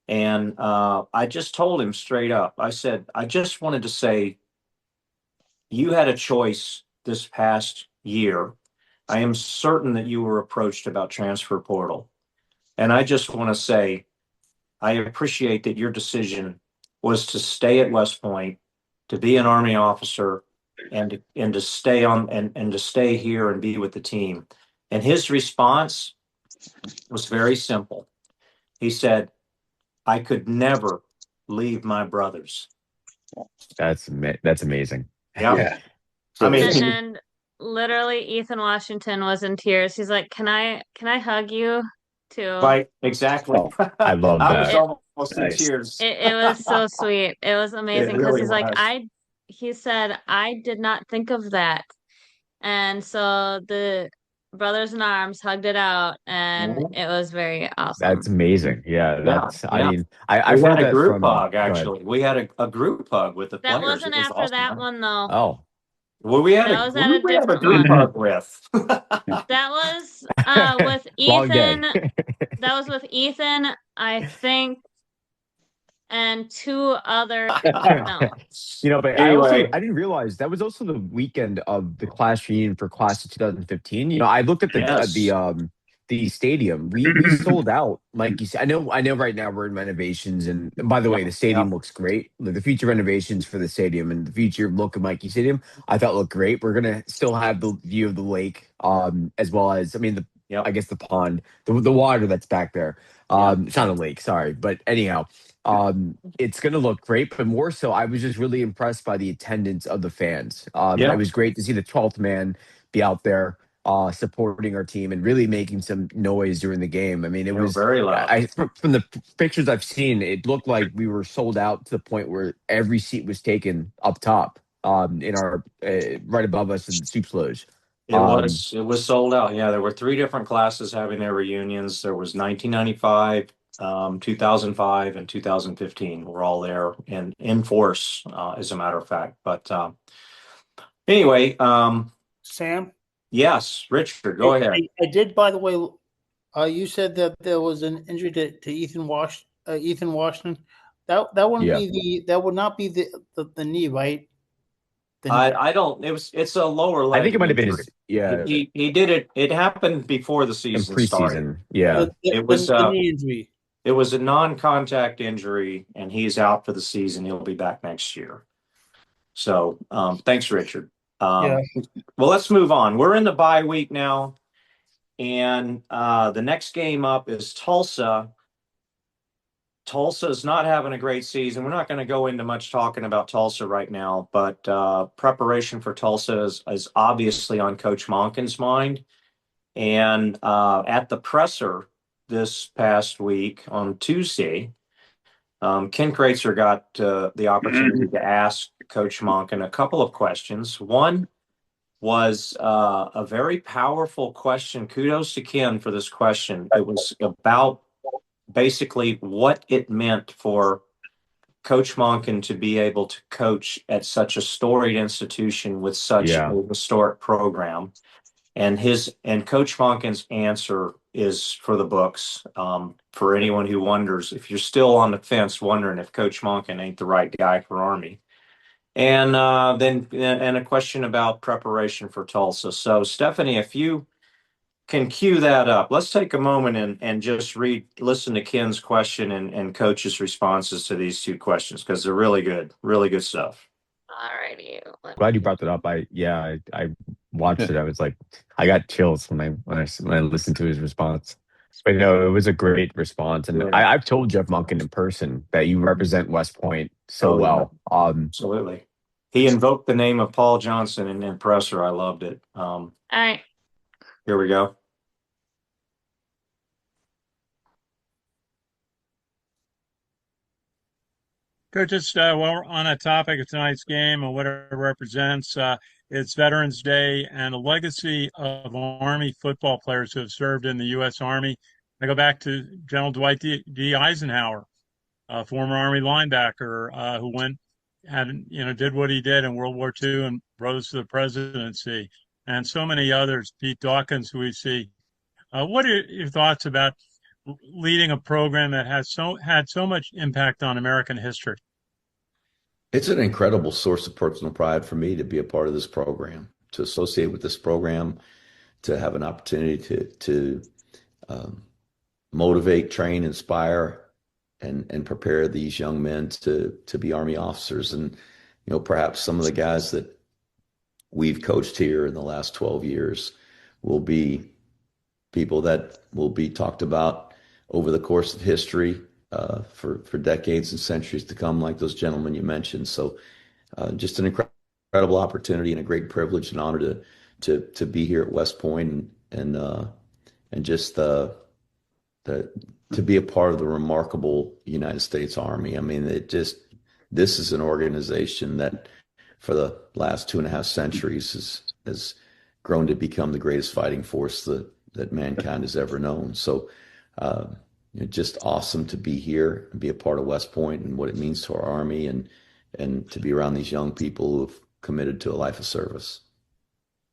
and I just told him straight up. I said, I just wanted to say, you had a choice this past year. I am certain that you were approached about transfer portal. And I just want to say, I appreciate that your decision was to stay at West Point, to be an Army officer, and to stay on and to stay here and be with the team. And his response was very simple. He said, I could never leave my brothers. That's amazing. Yeah. Yeah. I Really mean, is. And literally Ethan Washington was in tears. He's like, can I hug you too? right, exactly. Oh, I love I was that. It almost in nice. tears. it was so sweet. It was It amazing because really was. he said, I did not think of that. And so the brothers in arms hugged it out and Mhm. it was very That's awesome. amazing. Yeah, Yeah, that's. I yeah. mean, We I've had heard a that group from. hug, Go ahead. actually. We had a group hug with the That players. wasn't It was after awesome, that man. one though. Oh, Well, we had a That was at a group we have a different group one. hug with. That was with long day. Ethan. That was with Ethan, I think, and two other. No, But Anyway, I didn't realize that was also the weekend of the class reunion for class of 2015. I looked at yes. the stadium. We sold out, like you said. I know right now we're in renovations, and by the Yeah, way, the yeah, stadium looks great. Like the future renovations for the stadium and the future look of Mikey Stadium, I thought looked great. We're gonna still have the view of the lake, as well as the yep, I guess the pond, the water that's back there. yeah, It's not a lake, sorry, but anyhow. It's going to look great, but more so, I was just really impressed by the attendance of the fans. It yeah. was great to see the 12th man be out there supporting our team and really making some noise during the game. I mean, it They were was, very loud. from the pictures I've seen, it looked like we were sold out to the point where every seat was taken up top in our right above us in the soup loge. Um, It was sold out. Yeah, there were three different classes having their reunions. There was 1995, 2005, and 2015 were all there and in force, as a matter of fact. But anyway, Sam, yes, Richard, go ahead. I did, by the way, you said that there was an injury to Ethan Washington. That wouldn't yeah. be that would not be the knee, right? I don't. It's a lower I think leg it might have been injury. his, yeah, He did it. It happened before the in season started. preseason. Yeah. The knee injury. It was a non-contact injury, and he's out for the season. He'll be back next year. So, thanks, Richard. Yeah. Well, let's move on. We're in the bye week now, and the next game up is Tulsa. Tulsa is not having a great season. We're not going to go into much talking about Tulsa right now, but preparation for Tulsa is obviously on Coach Monken's mind. And at the presser this past week on Tuesday, Ken Kreitzer got the opportunity to ask Coach Monken a couple of questions. One was a very powerful question. Kudos to Ken for this question. It was about basically what it meant for Coach Monken to be able to coach at such a storied institution with such Yeah. a historic program. And Coach Monken's answer is for the books. For anyone who wonders, if you're still on the fence wondering if Coach Monken ain't the right guy for Army. and then a question about preparation for Tulsa. So, Stephanie, if you can cue that up, let's take a moment and just listen to Ken's question and Coach's responses to these two questions because they're really good stuff. All righty. Glad you brought that up. I watched it. I was like, I got chills when I listened to his response. But no, it was a great response, and Yeah. I've told Jeff Monken in person that you represent West Point so Oh, yeah. well. Absolutely. He invoked the name of Paul Johnson in presser. I loved it. All right. Here we go. Coach, just while we're on a topic of tonight's game and what it represents, it's Veterans Day and a legacy of Army football players who have served in the U.S. Army. I go back to General Dwight D. Eisenhower, a former Army linebacker who did what he did in World War II and rose to the presidency, and so many others. Pete Dawkins, who we see. What are your thoughts about leading a program that had so much impact on American history? It's an incredible source of personal pride for me to be a part of this program, to associate with this program, to have an opportunity to motivate, train, inspire, and prepare these young men to be Army officers. And perhaps some of the guys that we've coached here in the last 12 years will be people that will be talked about over the course of history for decades and centuries to come, like those gentlemen you mentioned. So just an incredible opportunity and a great privilege and honor to be here at West Point and just to be a part of the remarkable United States Army. I mean, this is an organization that for the last 2.5 centuries has grown to become the greatest fighting force that mankind has ever known. So just awesome to be here and be a part of West Point and what it means to our Army and to be around these young people who have committed to a life of service.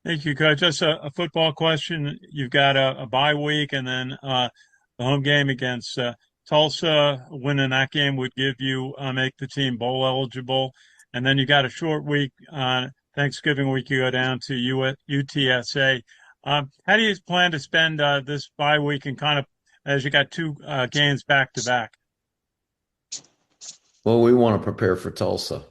Thank you, Coach. Just a football question. You've got a bye week and then the home game against Tulsa. Winning that game would give you make the team bowl eligible. And then you got a short week on Thanksgiving week. You go down to UTSA. How do you plan to spend this bye week and kind of as you got two games back to back? Well, we want to prepare for Tulsa.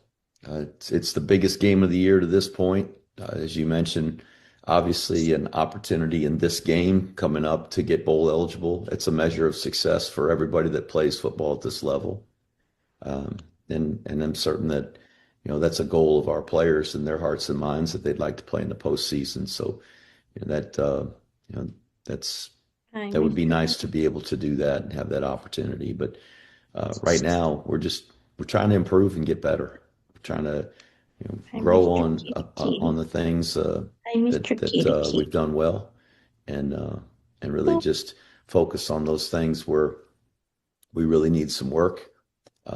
It's the biggest game of the year to this point. As you mentioned, obviously an opportunity in this game coming up to get bowl eligible. It's a measure of success for everybody that plays football at this level. And I'm certain that, that's a goal of our players in their hearts and minds that they'd like to play in the postseason. So that would be nice to be able to do that and have that opportunity. But right now we're trying to improve and get better. We're trying to grow on the things that we've done well, and really just focus on those things where we really need some work.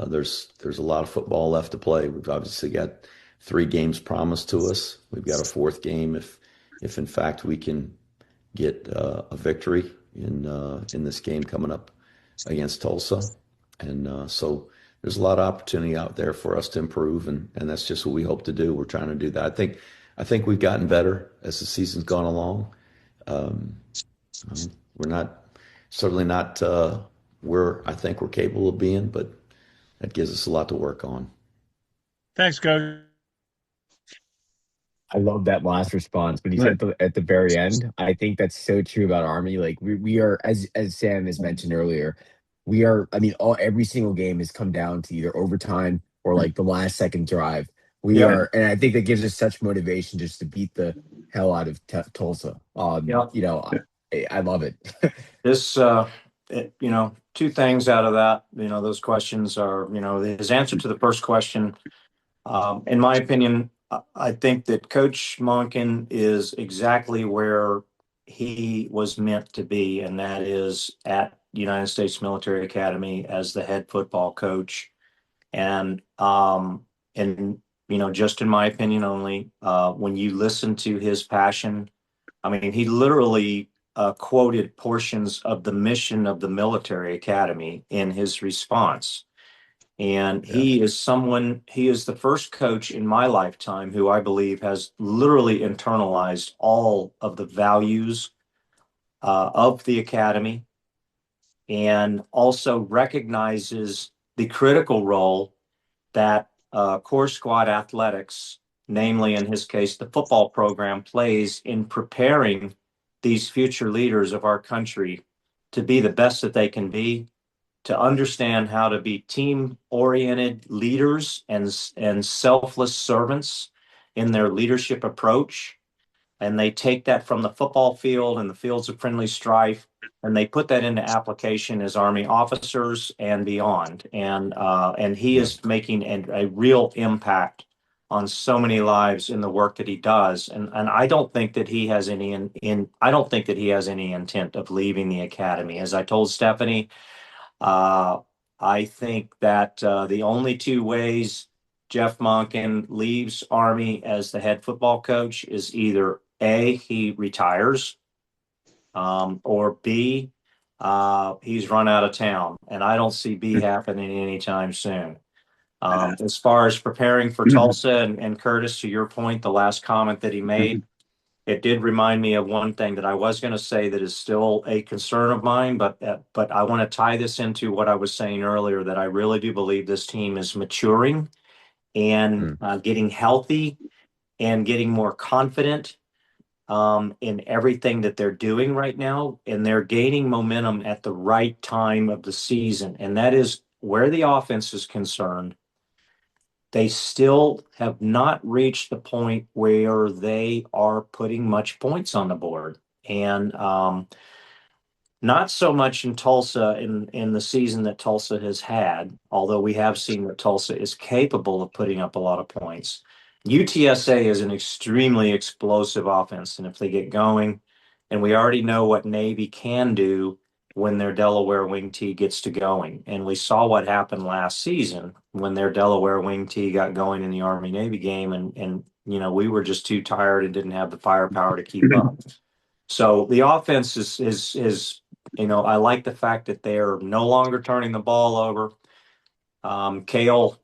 There's a lot of football left to play. We've obviously got 3 games promised to us. We've got a 4th game if in fact we can get a victory in this game coming up against Tulsa, and so there's a lot of opportunity out there for us to improve, and that's just what we hope to do. We're trying to do that. I think we've gotten better as the season's gone along. We're certainly not where I think we're capable of being, but that gives us a lot to work on. Thanks, Coach. I love that last response, but he said at the very end, I think that's so true about Army. Like we are, as Sam has mentioned earlier, we are. I mean, every single game has come down to either overtime or like the last second drive. We are, and I think that gives us such motivation just to beat the hell out of Tulsa. I love it. This, 2 things out of that. Those questions are, his answer to the first question. In my opinion, I think that Coach Monken is exactly where he was meant to be, and that is at United States Military Academy as the head football coach. And just in my opinion only, when you listen to his passion, I mean, he literally quoted portions of the mission of the military academy in his response. And he is the first coach in my lifetime who I believe has literally internalized all of the values of the academy, and also recognizes the critical role that core squad athletics, namely in his case, the football program, plays in preparing these future leaders of our country to be the best that they can be, to understand how to be team-oriented leaders and selfless servants in their leadership approach. And they take that from the football field and the fields of friendly strife, and they put that into application as Army officers and beyond. And he is making a real impact on so many lives in the work that he does. And I don't think that he has I don't think that he has any intent of leaving the academy. As I told Stephanie, uh, I think that the only two ways Jeff Monken leaves Army as the head football coach is either A, he retires, or B, he's run out of town. And I don't see B happening anytime soon. As far as preparing for Tulsa and Curtis, to your point, the last comment that he made, it did remind me of one thing that I was going to say that is still a concern of mine, but I want to tie this into what I was saying earlier, that I really do believe this team is maturing and getting healthy and getting more confident in everything that they're doing right now, and they're gaining momentum at the right time of the season, and that is where the offense is concerned. They still have not reached the point where they are putting much points on the board. And not so much in Tulsa in the season that Tulsa has had, although we have seen that Tulsa is capable of putting up a lot of points. UTSA is an extremely explosive offense, and if they get going, and we already know what Navy can do when their Delaware wing tee gets to going. And we saw what happened last season when their Delaware wing tee got going in the Army Navy game, and we were just too tired and didn't have the firepower to keep up. So the offense is I like the fact that they're no longer turning the ball over. Cale,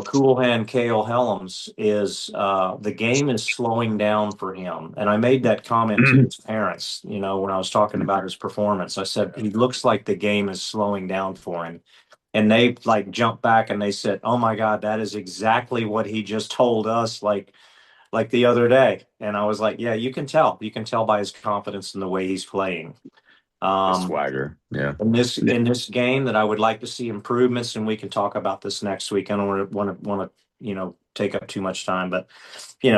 cool hand Cale Helms is the game is slowing down for him. And I made that comment to his parents, when I was talking about his performance. I said, he looks like the game is slowing down for him. And they jumped back and they said, "Oh my God, that is exactly what he just told us like the other day." And I was like, yeah, you can tell by his confidence in the way he's playing. Swagger. Yeah. In this game that I would like to see improvements, and we can talk about this next week. I don't want to take up too much time, but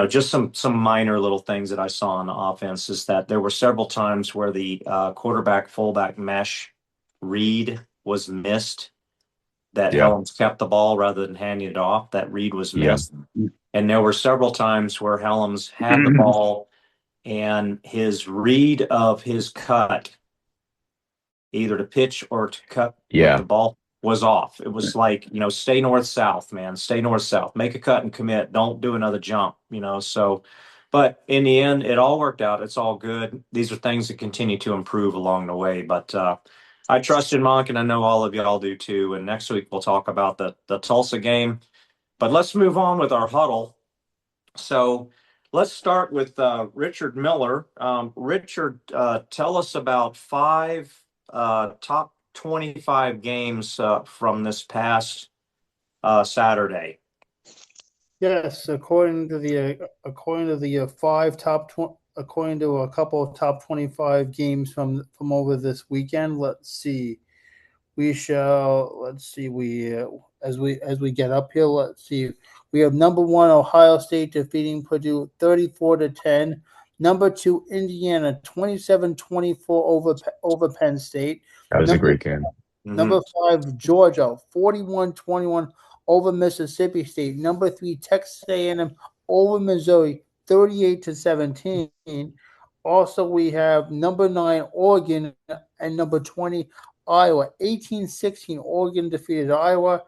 just some minor little things that I saw on the offense is that there were several times where the quarterback fullback mesh read was missed, that Helms kept the ball rather than handing it off. That read was missed. And there were several times where Helms had the ball and his read of his cut, either to pitch or to cut with the ball, was off. It was like, stay north-south, man. Stay north-south. Make a cut and commit. Don't do another jump, So, but in the end, it all worked out. It's all good. These are things that continue to improve along the way. But I trust in Monk, and I know all of y'all do too. And next week we'll talk about the Tulsa game. But let's move on with our huddle. So let's start with Richard Miller. Richard, tell us about 5 top 25 games from this past Saturday. Yes, according to a couple of top 25 games from over this weekend. Let's see. As we get up here, let's see. We have number 1 Ohio State defeating Purdue 34-10. Number 2 Indiana 27-24 over Penn State. That was a great game. Number 5 Georgia 41-21 over Mississippi State. Number 3 Texas A&M over Missouri 38-17. Also, we have number 9 Oregon and number 20 Iowa 18-16. Oregon defeated Iowa,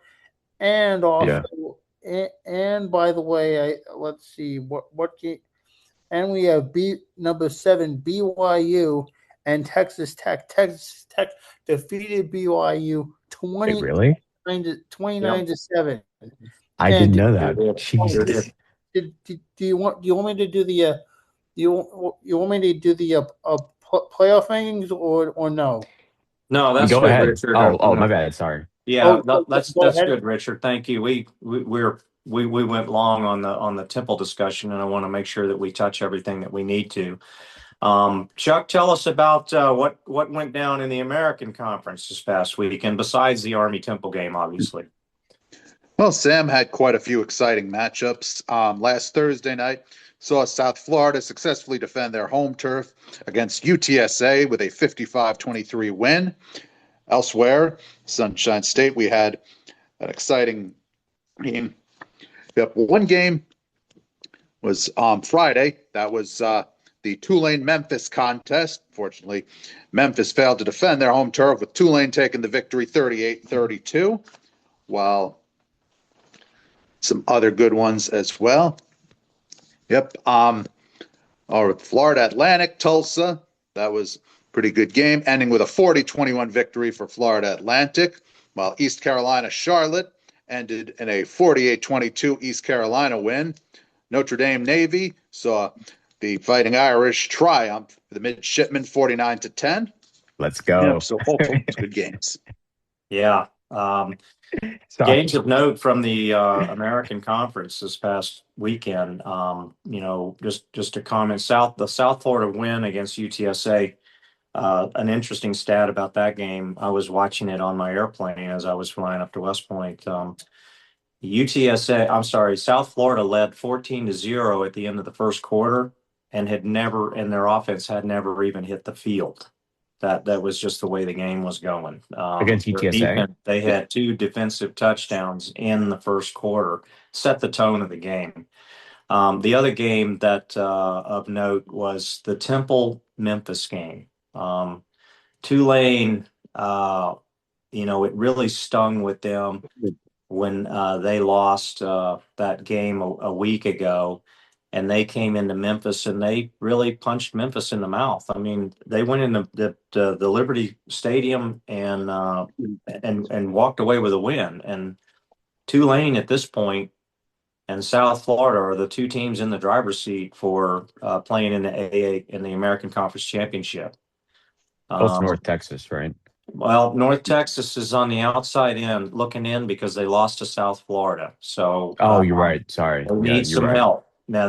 and also and by the way, let's see what game. And we have number 7 BYU and Texas Tech. Texas Tech defeated BYU 20. Wait, really? 29 to 7. I And didn't know Sure that. did. Sure Jesus. did. do you want me to do the you want me to do the playoff rankings or no? No, that's Go good, ahead. Richard. Oh, my bad. Sorry. Yeah, Oh, go, go that's ahead. good, Richard. Thank you. We went long on the Temple discussion, and I want to make sure that we touch everything that we need to. Chuck, tell us about what went down in the American Conference this past weekend, besides the Army Temple game, obviously. Well, Sam had quite a few exciting matchups. Last Thursday night saw South Florida successfully defend their home turf against UTSA with a 55-23 win. Elsewhere, Sunshine State, we had an exciting game. Yep, one game was on Friday. That was the Tulane-Memphis contest. Fortunately, Memphis failed to defend their home turf, with Tulane taking the victory 38-32, while some other good ones as well. Yep. Florida Atlantic, Tulsa. That was a pretty good game, ending with a 40-21 victory for Florida Atlantic, while East Carolina Charlotte ended in a 48-22 East Carolina win. Notre Dame Navy saw the Fighting Irish triumph for the midshipmen 49-10. Let's go. Yep, so both good games. Yeah. Sorry. Games of note from the American Conference this past weekend. Just to comment, the South Florida win against UTSA. An interesting stat about that game. I was watching it on my airplane as I was flying up to West Point. South Florida led 14-0 at the end of the first quarter and their offense had never even hit the field. That was just the way the game was going. Against UTSA? They had two defensive touchdowns in the first quarter, set the tone of the game. The other game that of note was the Temple Memphis game. Tulane, it really stung with them when they lost that game a week ago, and they came into Memphis and they really punched Memphis in the mouth. I mean, they went in the Liberty Stadium and walked away with a win. And Tulane at this point and South Florida are the two teams in the driver's seat for playing in the American Conference Championship. Both North Texas, right? Well, North Texas is on the outside in, looking in because they lost to South Florida. So, You're right. Sorry. they Yeah, need you're some right. help. Now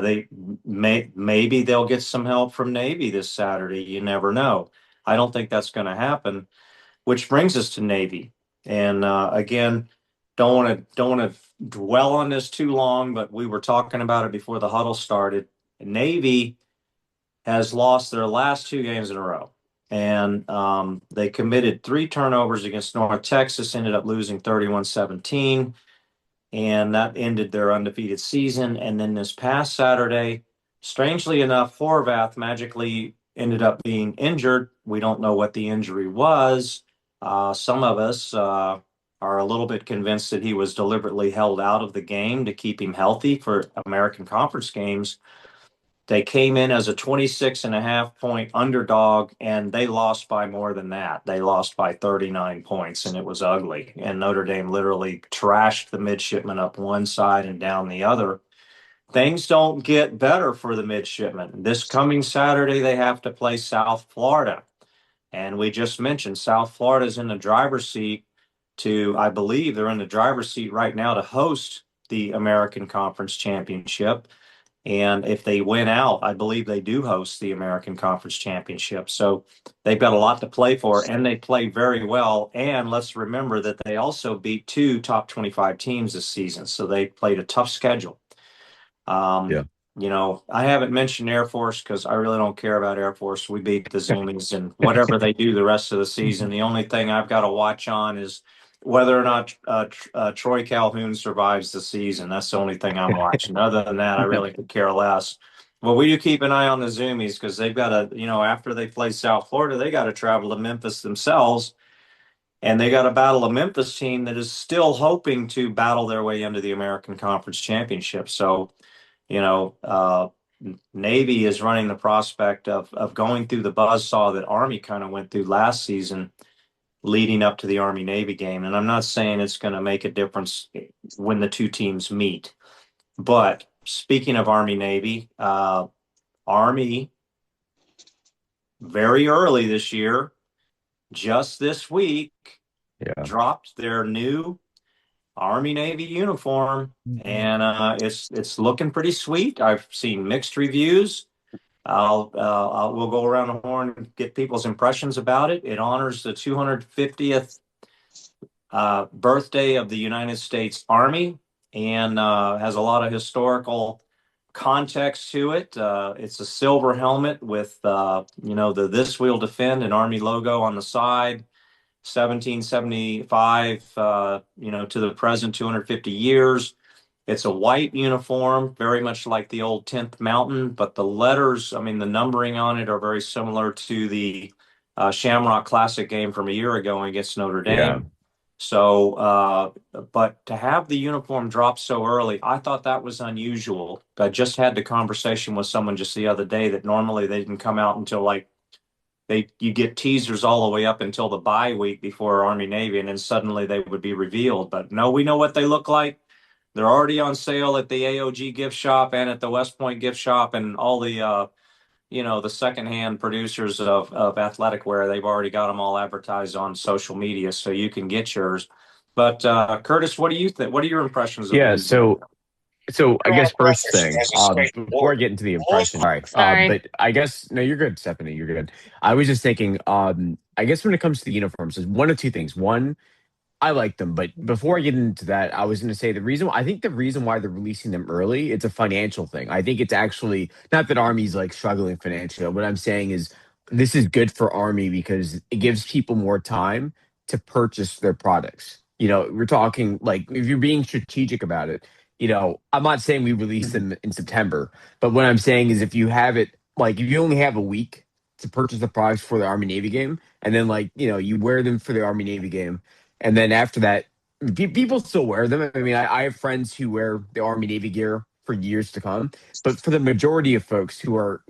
maybe they'll get some help from Navy this Saturday. You never know. I don't think that's going to happen. Which brings us to Navy, and again, don't want to dwell on this too long, but we were talking about it before the huddle started. Navy has lost their last two games in a row. And they committed 3 turnovers against North Texas, ended up losing 31-17, and that ended their undefeated season. And then this past Saturday, strangely enough, Horvath magically ended up being injured. We don't know what the injury was. Some of us are a little bit convinced that he was deliberately held out of the game to keep him healthy for American Conference games. They came in as a 26.5-point underdog, and they lost by more than that. They lost by 39 points, and it was ugly. And Notre Dame literally trashed the midshipmen up one side and down the other. Things don't get better for the midshipmen. This coming Saturday, they have to play South Florida. And we just mentioned South Florida is in the driver's seat I believe they're in the driver's seat right now to host the American Conference Championship. And if they win out, I believe they do host the American Conference Championship. So they've got a lot to play for, and they play very well. And let's remember that they also beat 2 top 25 teams this season. So they played a tough schedule. Yeah. I haven't mentioned Air Force because I really don't care about Air Force. We beat the Zoomies and whatever they do the rest of the season. The only thing I've got to watch on is whether or not Troy Calhoun survives the season. That's the only thing I'm watching. Other than that, I really could care less. Well, we do keep an eye on the Zoomies because they've got to, after they play South Florida, they got to travel to Memphis themselves. And they got to battle a Memphis team that is still hoping to battle their way into the American Conference Championship. So, Navy is running the prospect of going through the buzzsaw that Army kind of went through last season. leading up to the Army-Navy game. And I'm not saying it's going to make a difference when the two teams meet. But speaking of Army-Navy, Army very early this year, just this week, dropped their new Army-Navy uniform, and it's looking pretty sweet. I've seen mixed reviews. We'll go around the horn and get people's impressions about it. It honors the 250th birthday of the United States Army, and has a lot of historical context to it. It's a silver helmet with the "This We'll Defend" an Army logo on the side. 1775, to the present, 250 years. It's a white uniform, very much like the old 10th Mountain, but the letters, the numbering on it are very similar to the Shamrock Classic game from a year ago against Notre Dame. Yeah. So, but to have the uniform drop so early, I thought that was unusual. I just had the conversation with someone just the other day that normally they didn't come out until you get teasers all the way up until the bye week before Army-Navy, and then suddenly they would be revealed. But no, we know what they look like. They're already on sale at the AOG gift shop and at the West Point gift shop, and all the the secondhand producers of athletic wear. They've already got them all advertised on social media, so you can get yours. But Curtis, what do you think? What are your impressions of Yeah, the so I guess first thing, before I get into the impression, Sorry. but I guess no, you're good, Stephanie, you're good. I was just thinking, I guess when it comes to the uniforms, there's one of two things. One, I like them, but before I get into that, I was going to say the reason why they're releasing them early, it's a financial thing. I think it's actually not that Army's like struggling financially. What I'm saying is this is good for Army because it gives people more time to purchase their products. We're talking like if you're being strategic about it, I'm not saying we release them in September, but what I'm saying is if you have it, like if you only have a week to purchase the products for the Army Navy game, and then you wear them for the Army Navy game. And then after that, people still wear them. I have friends who wear the Army Navy gear for years to come. But for the majority of folks who are,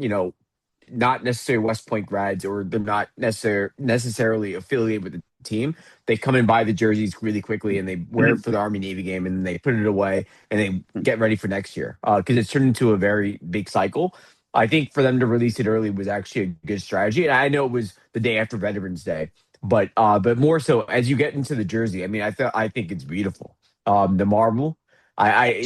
not necessarily West Point grads or they're not necessarily affiliated with the team, they come and buy the jerseys really quickly and they wear it for the Army Navy game and they put it away and they get ready for next year because it's turned into a very big cycle. I think for them to release it early was actually a good strategy. And I know it was the day after Veterans Day. But more so as you get into the jersey, I think it's beautiful. The marble, I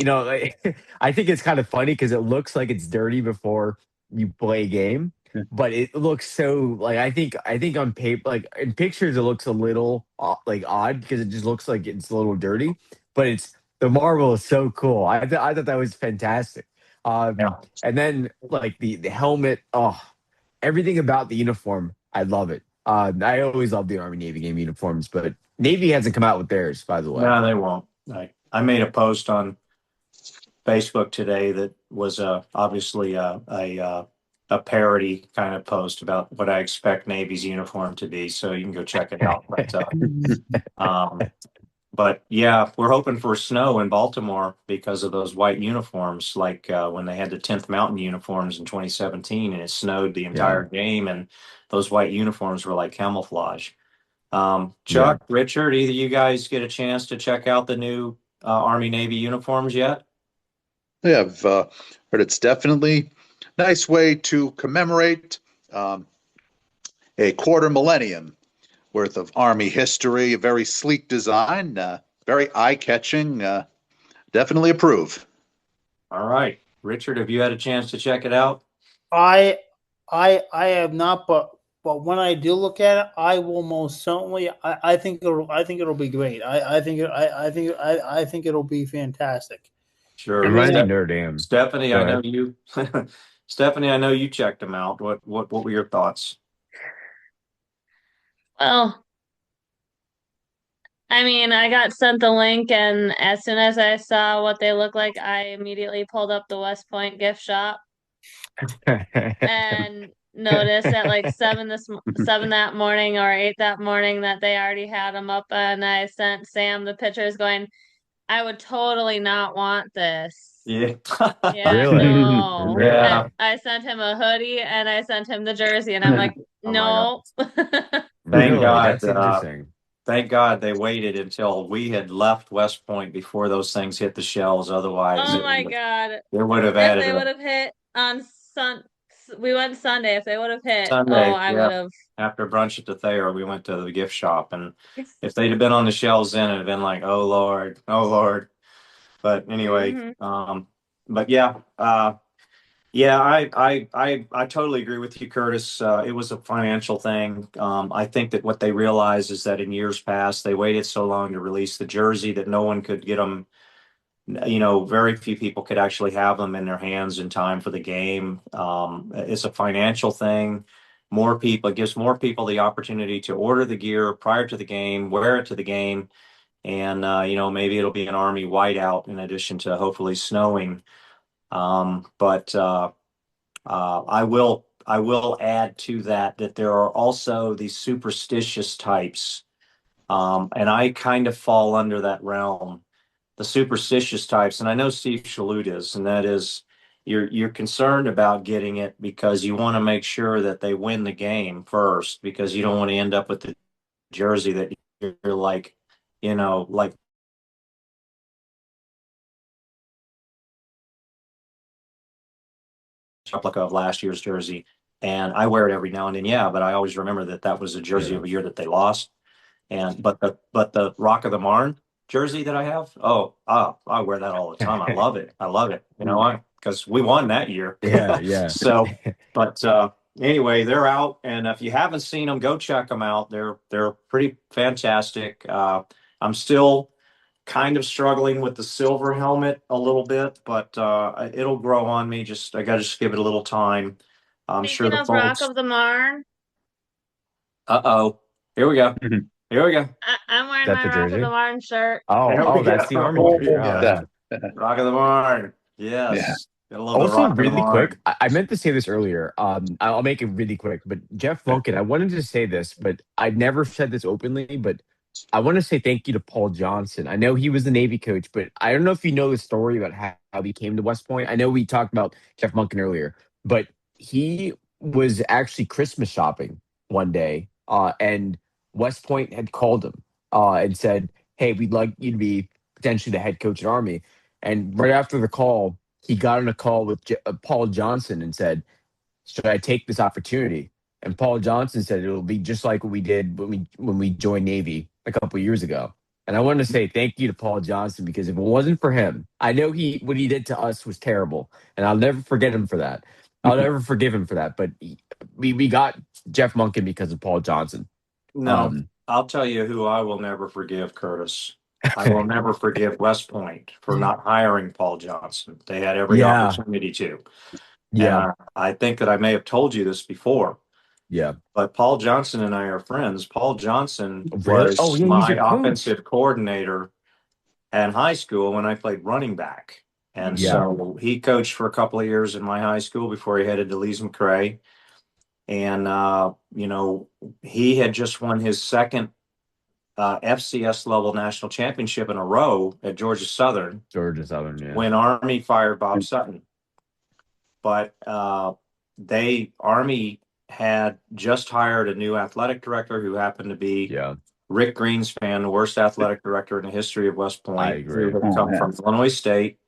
think it's kind of funny because it looks like it's dirty before you play a game, but it looks so I think on paper, like in pictures, it looks a little odd because it just looks like it's a little dirty. But the marble is so cool. I thought that was fantastic. And then the helmet, everything about the uniform, I love it. I always love the Army Navy game uniforms, but Navy hasn't come out with theirs, by the way. No, they won't. I made a post on Facebook today that was obviously a parody kind of post about what I expect Navy's uniform to be. So you can go check it out. But yeah, we're hoping for snow in Baltimore because of those white uniforms, like when they had the 10th Mountain uniforms in 2017 and it snowed the entire game and those white uniforms were like camouflage. Chuck, Richard, either you guys get a chance to check out the new Army Navy uniforms yet? Yeah, I've heard it's definitely a nice way to commemorate a quarter millennium worth of Army history. A very sleek design, very eye-catching. Definitely approve. All right, Richard, have you had a chance to check it out? I have not, but when I do look at it, I will most certainly. I think it'll be great. I think it'll be fantastic. Sure. It reminds me of Notre Dame. Stephanie, I know you. Stephanie, I know you checked them out. What were your thoughts? Well, I got sent the link, and as soon as I saw what they look like, I immediately pulled up the West Point gift shop and noticed at like 7 that morning or 8 that morning that they already had them up, and I sent Sam the pictures going, I would totally not want this. Yeah. Yeah, Really? no. Yeah. I sent him a hoodie and I sent him the jersey, and I'm like, no. Thank Really? God. That's interesting. thank God they waited until we had left West Point before those things hit the shelves. Otherwise, Oh my God. it would have If added they a would have hit on we went Sunday. If they would have hit, oh, Sunday. I would Yeah. have. After brunch at the Thayer, we went to the gift shop, and if they'd have been on the shelves then, it'd have been like, oh Lord, oh Lord. But anyway, Mhm. but yeah, yeah, I totally agree with you, Curtis. It was a financial thing. I think that what they realized is that in years past, they waited so long to release the jersey that no one could get them. Very few people could actually have them in their hands in time for the game. It's a financial thing. More people, it gives more people the opportunity to order the gear prior to the game, wear it to the game, and maybe it'll be an Army whiteout in addition to hopefully snowing. But I will add to that there are also these superstitious types, and I kind of fall under that realm, the superstitious types. And I know Steve Shalhoub is, and that is you're concerned about getting it because you want to make sure that they win the game first, because you don't want to end up with the jersey that you're like replica of last year's jersey. And I wear it every now and then, yeah, but I always remember that was a jersey Yeah. of a year that they lost. But the Rock of the Marn jersey that I have, I wear that all the time. I love it. I love it. You know why? Because we won that year. Yeah, yeah. So, but anyway, they're out, and if you haven't seen them, go check them out. They're pretty fantastic. I'm still kind of struggling with the silver helmet a little bit, but it'll grow on me. I got to just give it a little time. I'm sure Speaking the of Rock folks. of the Marn, Uh-oh. Here we go. Mhm. Here we go. I'm wearing That my the Rock of the jersey? Marn shirt. Oh, There we that's the Army go. jersey. Oh, Oh, that's Rock of the Barn. Yeah. Yes. I love the also Rock of the really quick. Barn. I meant to say this earlier. I'll make it really quick. But Jeff Monken, I wanted to say this, but I never said this openly. But I want to say thank you to Paul Johnson. I know he was the Navy coach, but I don't know if you know the story about how he came to West Point. I know we talked about Jeff Monken earlier, but he was actually Christmas shopping one day, and West Point had called him and said, "Hey, we'd like you to be potentially the head coach at Army." And right after the call, he got on a call with Paul Johnson and said, "Should I take this opportunity?" And Paul Johnson said, "It'll be just like what we did when we joined Navy a couple of years ago." And I want to say thank you to Paul Johnson, because if it wasn't for him, I know what he did to us was terrible, and I'll never forget him for that. I'll never forgive him for that. But we got Jeff Monken because of Paul Johnson. No, Um, I'll tell you who I will never forgive, Curtis. I will never forgive West Point for not hiring Paul Johnson. They had every yeah, opportunity to. And yeah, I think that I may have told you this before, yeah. but Paul Johnson and I are friends. Paul Johnson Really? Oh, was yeah, he's your my coach. offensive coordinator at high school when I played running back. And Yeah, so he coached for a couple of years in my high school before he headed to Lees McRae. And, he had just won his second FCS level national championship in a row at Georgia Southern Georgia Southern. Yeah, when Army fired Bob Sutton. But Army had just hired a new athletic director who happened to be yeah. Rick Greenspan, the worst athletic director in the history of West I Point, who agree. had Oh, come man. from Illinois State.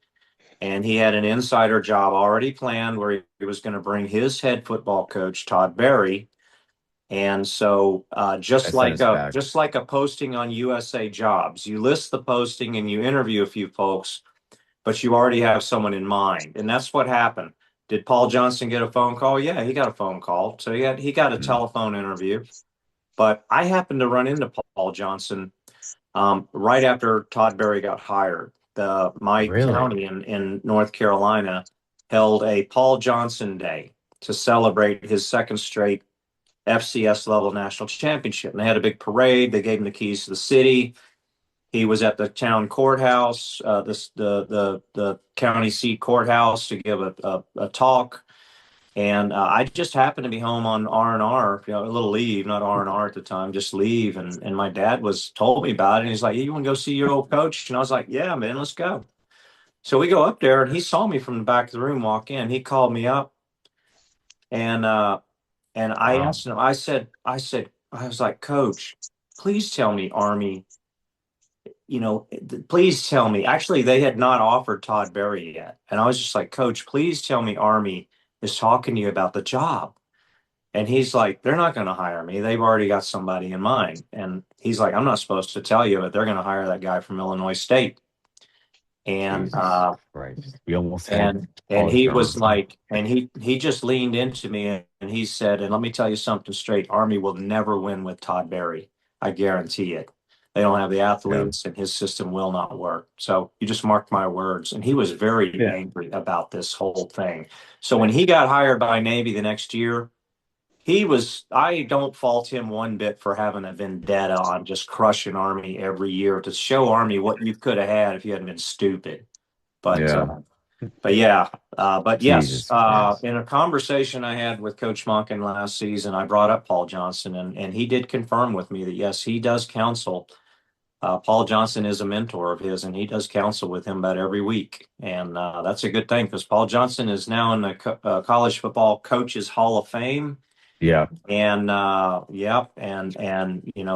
And he had an insider job already planned where he was going to bring his head football coach, Todd Berry. And so That set us back. just like a posting on USA Jobs, you list the posting and you interview a few folks, but you already have someone in mind. And that's what happened. Did Paul Johnson get a phone call? Yeah, he got a phone call. So he got a Mm. telephone interview. But I happened to run into Paul Johnson right after Todd Berry got hired. My Really? county in North Carolina held a Paul Johnson Day to celebrate his second straight FCS level national championship. And they had a big parade. They gave him the keys to the city. He was at the town courthouse, the county seat courthouse, to give a talk. And I just happened to be home on R&R, a little leave, not R&R at the time, just leave. And my dad told me about it. And he's like, hey, you want to go see your old coach? And I was like, yeah, man, let's go. So we go up there, and he saw me from the back of the room walk in. He called me up, and I Wow. asked him, I was like, Coach, please tell me Army, please tell me. Actually, they had not offered Todd Berry yet. And I was just like, Coach, please tell me Army is talking to you about the job. And he's like, they're not going to hire me. They've already got somebody in mind. And he's like, I'm not supposed to tell you, but they're going to hire that guy from Illinois State. And Right. We almost had and he was Johnson. like, and he just leaned into me and he said, and let me tell you something straight, Army will never win with Todd Berry. I guarantee it. They don't have the athletes and his system will not work. So you just mark my words. And he was very angry about this whole thing. So when he got hired by Navy the next year, I don't fault him one bit for having a vendetta on just crushing Army every year to show Army what you could have had if you hadn't been stupid. But yes, Jesus Christ. in a conversation I had with Coach Monken last season, I brought up Paul Johnson, and he did confirm with me that yes, he does counsel. Paul Johnson is a mentor of his, and he does counsel with him about every week, and that's a good thing because Paul Johnson is now in the College Football Coaches Hall of Fame. Yeah. And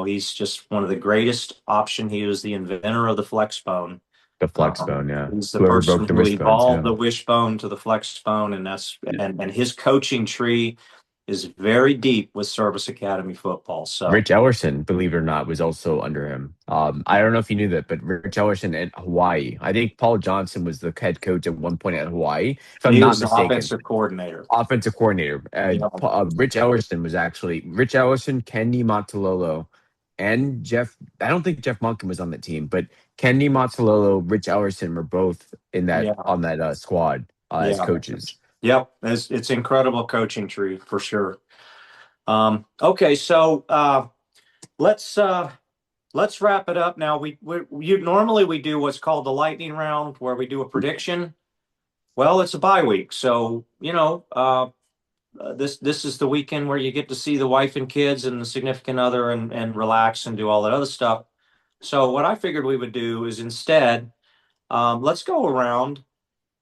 he's just one of the greatest option. He was the inventor of the flex bone. The flex bone, yeah. He's the Whoever person broke the who wishbones, evolved the wishbone to the flex bone, and his coaching tree is very deep with Service Academy football. So Rich Ellerson, believe it or not, was also under him. I don't know if you knew that, but Rich Ellerson at Hawaii. I think Paul Johnson was the head coach at one point at Hawaii, if I'm he not was the mistaken. offensive coordinator. Offensive coordinator. Rich Ellerson was actually Rich Ellerson, Kenny Matalolo, and Jeff. I don't think Jeff Monken was on the team, but Kenny Matalolo, Rich Ellerson were both in that on that squad as coaches. Yep, it's incredible coaching tree for sure. Okay, so let's wrap it up now. Normally we do what's called the lightning round, where we do a prediction. Well, it's a bye week, so this is the weekend where you get to see the wife and kids and the significant other and relax and do all that other stuff. So what I figured we would do is instead, let's go around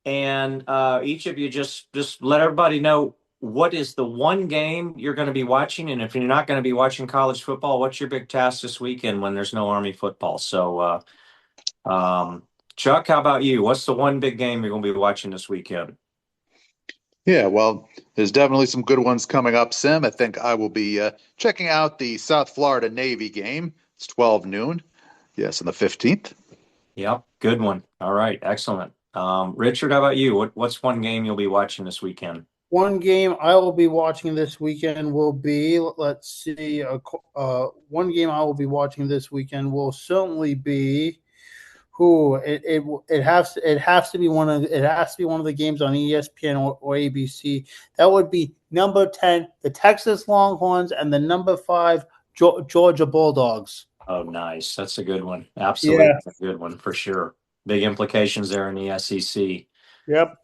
and each of you just let everybody know what is the one game you're going to be watching, and if you're not going to be watching college football, what's your big task this weekend when there's no Army football? So, Chuck, how about you? What's the one big game you're going to be watching this weekend? Yeah, well, there's definitely some good ones coming up, Sim. I think I will be checking out the South Florida Navy game. It's 12 noon. Yes, on the 15th. Yep, good one. All right, excellent. Richard, how about you? What's one game you'll be watching this weekend? One game I will be watching this weekend will be, let's see, one game I will be watching this weekend will certainly be it has to be one of the games on ESPN or ABC. That would be number 10, the Texas Longhorns, and the number 5 Georgia Bulldogs. Oh, nice. That's a good one. Absolutely a good one for sure. Big implications there in the SEC. Yep.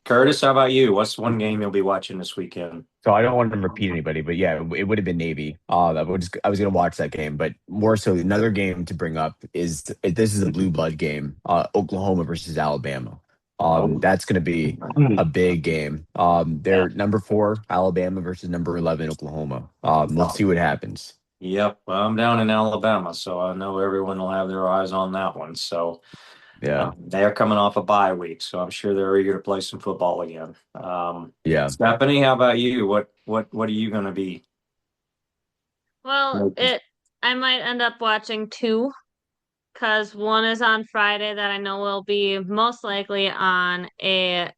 Curtis, how about you? What's one game you'll be watching this weekend? So I don't want to repeat anybody, but yeah, it would have been Navy. I was going to watch that game, but more so another game to bring up is this is a blue blood game, Oklahoma versus Alabama. That's going to be a big game. They're number 4 Alabama versus number 11 Oklahoma. We'll see what happens. Yep, well, I'm down in Alabama, so I know everyone will have their eyes on that one. So yeah, they're coming off a bye week, so I'm sure they're eager to play some football again. Stephanie, how about you? What are you going to be? Well, I might end up watching 2, because one is on Friday that I know will be most likely on a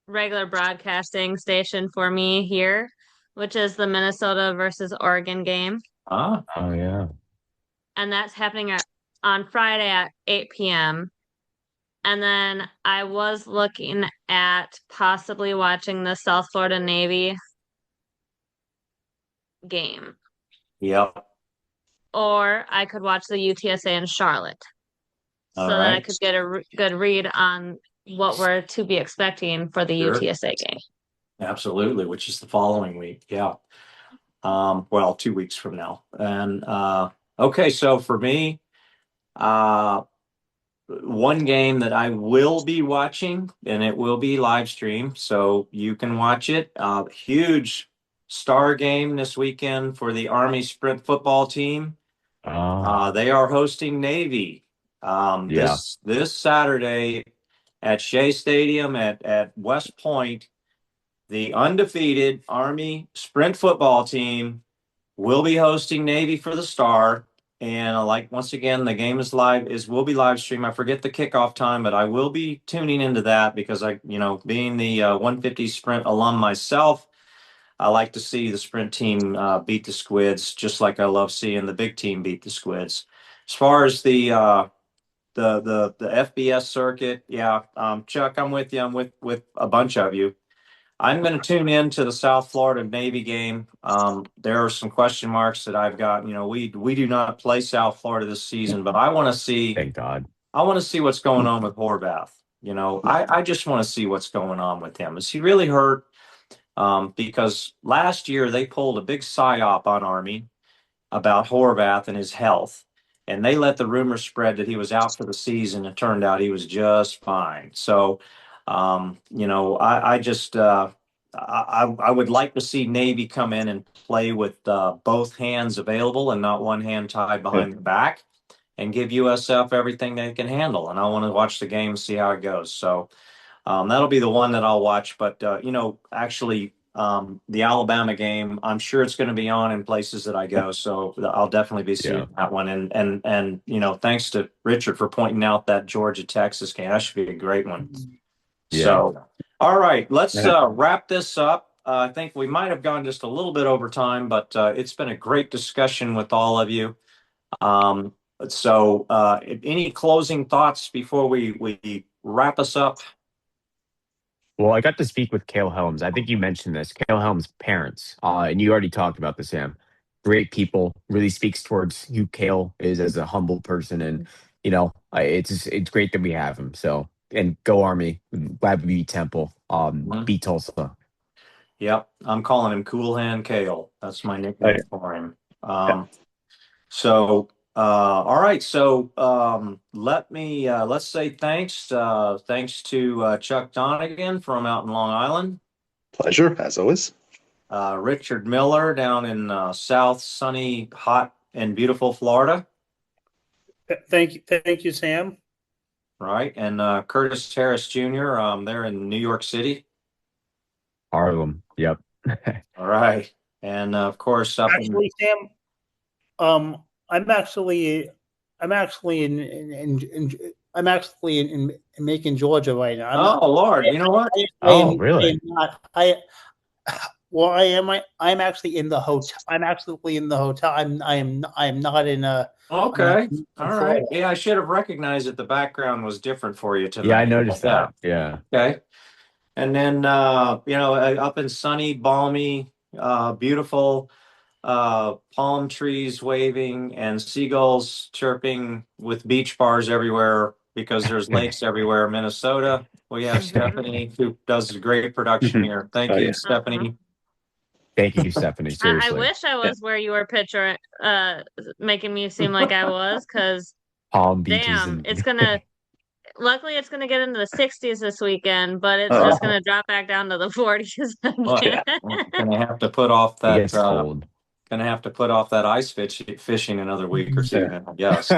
regular broadcasting station for me here, which is the Minnesota versus Oregon game. Oh yeah. And that's happening on Friday at 8 p.m. And then I was looking at possibly watching the South Florida Navy game. Yep. Or I could watch the UTSA in Charlotte. So that I could get a good read on what we're to be expecting for the UTSA game. Absolutely, which is the following week. Yeah. Well, 2 weeks from now. And okay, so for me, one game that I will be watching, and it will be live stream, so you can watch it. Huge star game this weekend for the Army sprint football team. They are hosting Navy this Saturday at Shea Stadium at West Point. The undefeated Army sprint football team will be hosting Navy for the star. And once again, the game will be live streamed. I forget the kickoff time, but I will be tuning into that because being the 150 sprint alum myself, I like to see the sprint team beat the Squids, just like I love seeing the big team beat the Squids. As far as the FBS circuit, Chuck, I'm with you. I'm with a bunch of you. I'm going to tune in to the South Florida Navy game. There are some question marks that I've got. We do not play South Florida this season, but I want to see. Thank God. I want to see what's going on with Horvath. I just want to see what's going on with him. Is he really hurt? Because last year they pulled a big psyop on Army about Horvath and his health, and they let the rumor spread that he was out for the season. It turned out he was just fine. So, I would like to see Navy come in and play with both hands available and not one hand tied behind the back, and give USF everything they can handle. And I want to watch the game and see how it goes. So that'll be the one that I'll watch. But, actually, the Alabama game, I'm sure it's going to be on in places that I go. So I'll definitely be seeing that one. And thanks to Richard for pointing out that Georgia-Texas game. That should be a great one. Yeah. So, all right, let's wrap this up. I think we might have gone just a little bit over time, but it's been a great discussion with all of you. Any closing thoughts before we wrap us up? Well, I got to speak with Cale Helms. I think you mentioned this. Cale Helms' parents, and you already talked about this, Sam. Great people. Really speaks towards who Cale is as a humble person, and it's great that we have him. So, and go Army. Glad we beat Temple. Beat Tulsa. Yep, I'm calling him Cool Hand Cale. That's my nickname for him. All right. So let's say thanks. Thanks to Chuck Donegan from out in Long Island. Pleasure, as always. Richard Miller down in South sunny, hot, and beautiful Florida. Thank you, Sam. Right, and Curtis Harris Jr. There in New York City. Harlem. Yep. All right, and of course, Sam. I'm actually in Macon, Georgia right now. Oh Lord, you know what? Really? I'm actually in the hotel. I'm absolutely in the hotel. I am not in a. Okay. All right. Yeah, I should have recognized that the background was different for you tonight. Yeah, I noticed that. Yeah. Okay. And then up in sunny, balmy, beautiful, palm trees waving and seagulls chirping with beach bars everywhere because there's lakes everywhere. Minnesota, we have Stephanie who does a great production here. Thank you, Stephanie. Thank you, Stephanie. Seriously. I wish I was where you were picturing, making me seem like I was, because Palm beaches. Damn, luckily it's gonna get into the 60s this weekend, but it's just gonna drop back down to the 40s again. We're gonna have to put off that. It's cold. Gonna have to put off that ice fishing another week or two. I guess.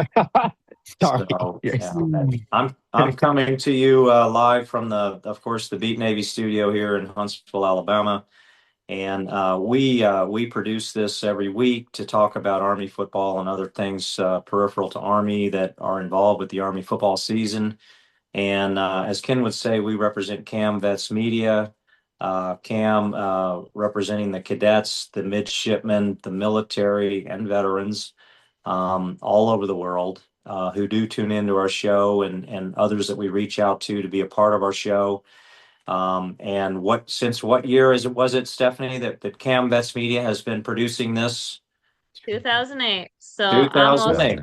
Sorry. So, I'm coming to you live from of course, the Beat Navy studio here in Huntsville, Alabama. And we produce this every week to talk about Army football and other things peripheral to Army that are involved with the Army football season. And as Ken would say, we represent CamVetsMedia. Cam representing the cadets, the midshipmen, the military, and veterans all over the world who do tune into our show, and others that we reach out to be a part of our show. And since what year was it, Stephanie, that CamVetsMedia has been producing this? 2008. So 2008.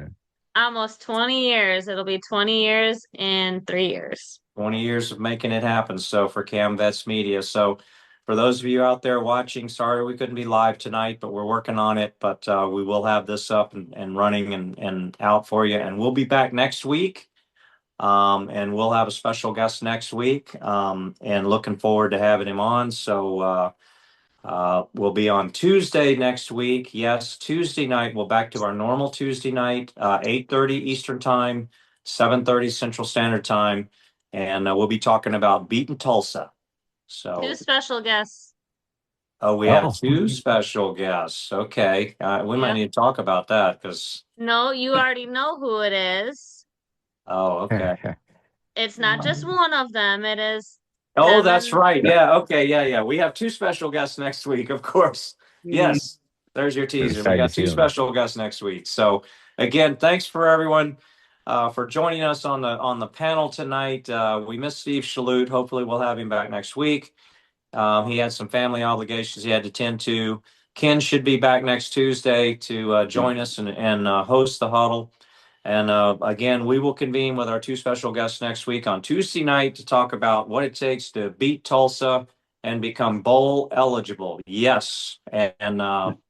Almost 20 years. It'll be 20 years in 3 years. 20 years of making it happen. So for CamVetsMedia. So for those of you out there watching, sorry we couldn't be live tonight, but we're working on it. But we will have this up and running and out for you. And we'll be back next week. And we'll have a special guest next week, and looking forward to having him on. So We'll be on Tuesday next week. Yes, Tuesday night. We'll back to our normal Tuesday night, 8:30 Eastern Time, 7:30 Central Standard Time, and we'll be talking about beating Tulsa. So, Two special guests. oh, we have two special guests. Okay, we might Yep. need to talk about that because. No, you already know who it is. Oh, okay. It's not just one of them. It is Oh, that's seven. right. Yeah. Okay. Yeah. We have two special guests next week, of course. Mm. Yes. There's your teaser. We excited got to see two them. special guests next week. So again, thanks for everyone for joining us on the panel tonight. We missed Steve Shalhoub. Hopefully we'll have him back next week. He had some family obligations he had to tend to. Ken should be back next Tuesday to join us and host the huddle. And again, we will convene with our two special guests next week on Tuesday night to talk about what it takes to beat Tulsa and become bowl eligible. Yes, and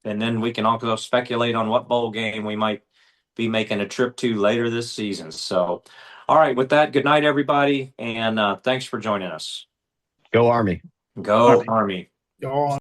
then we can also speculate on what bowl game we might be making a trip to later this season. So, all right, with that, good night, everybody, and thanks for joining us. Go Army. Go Army. Go on.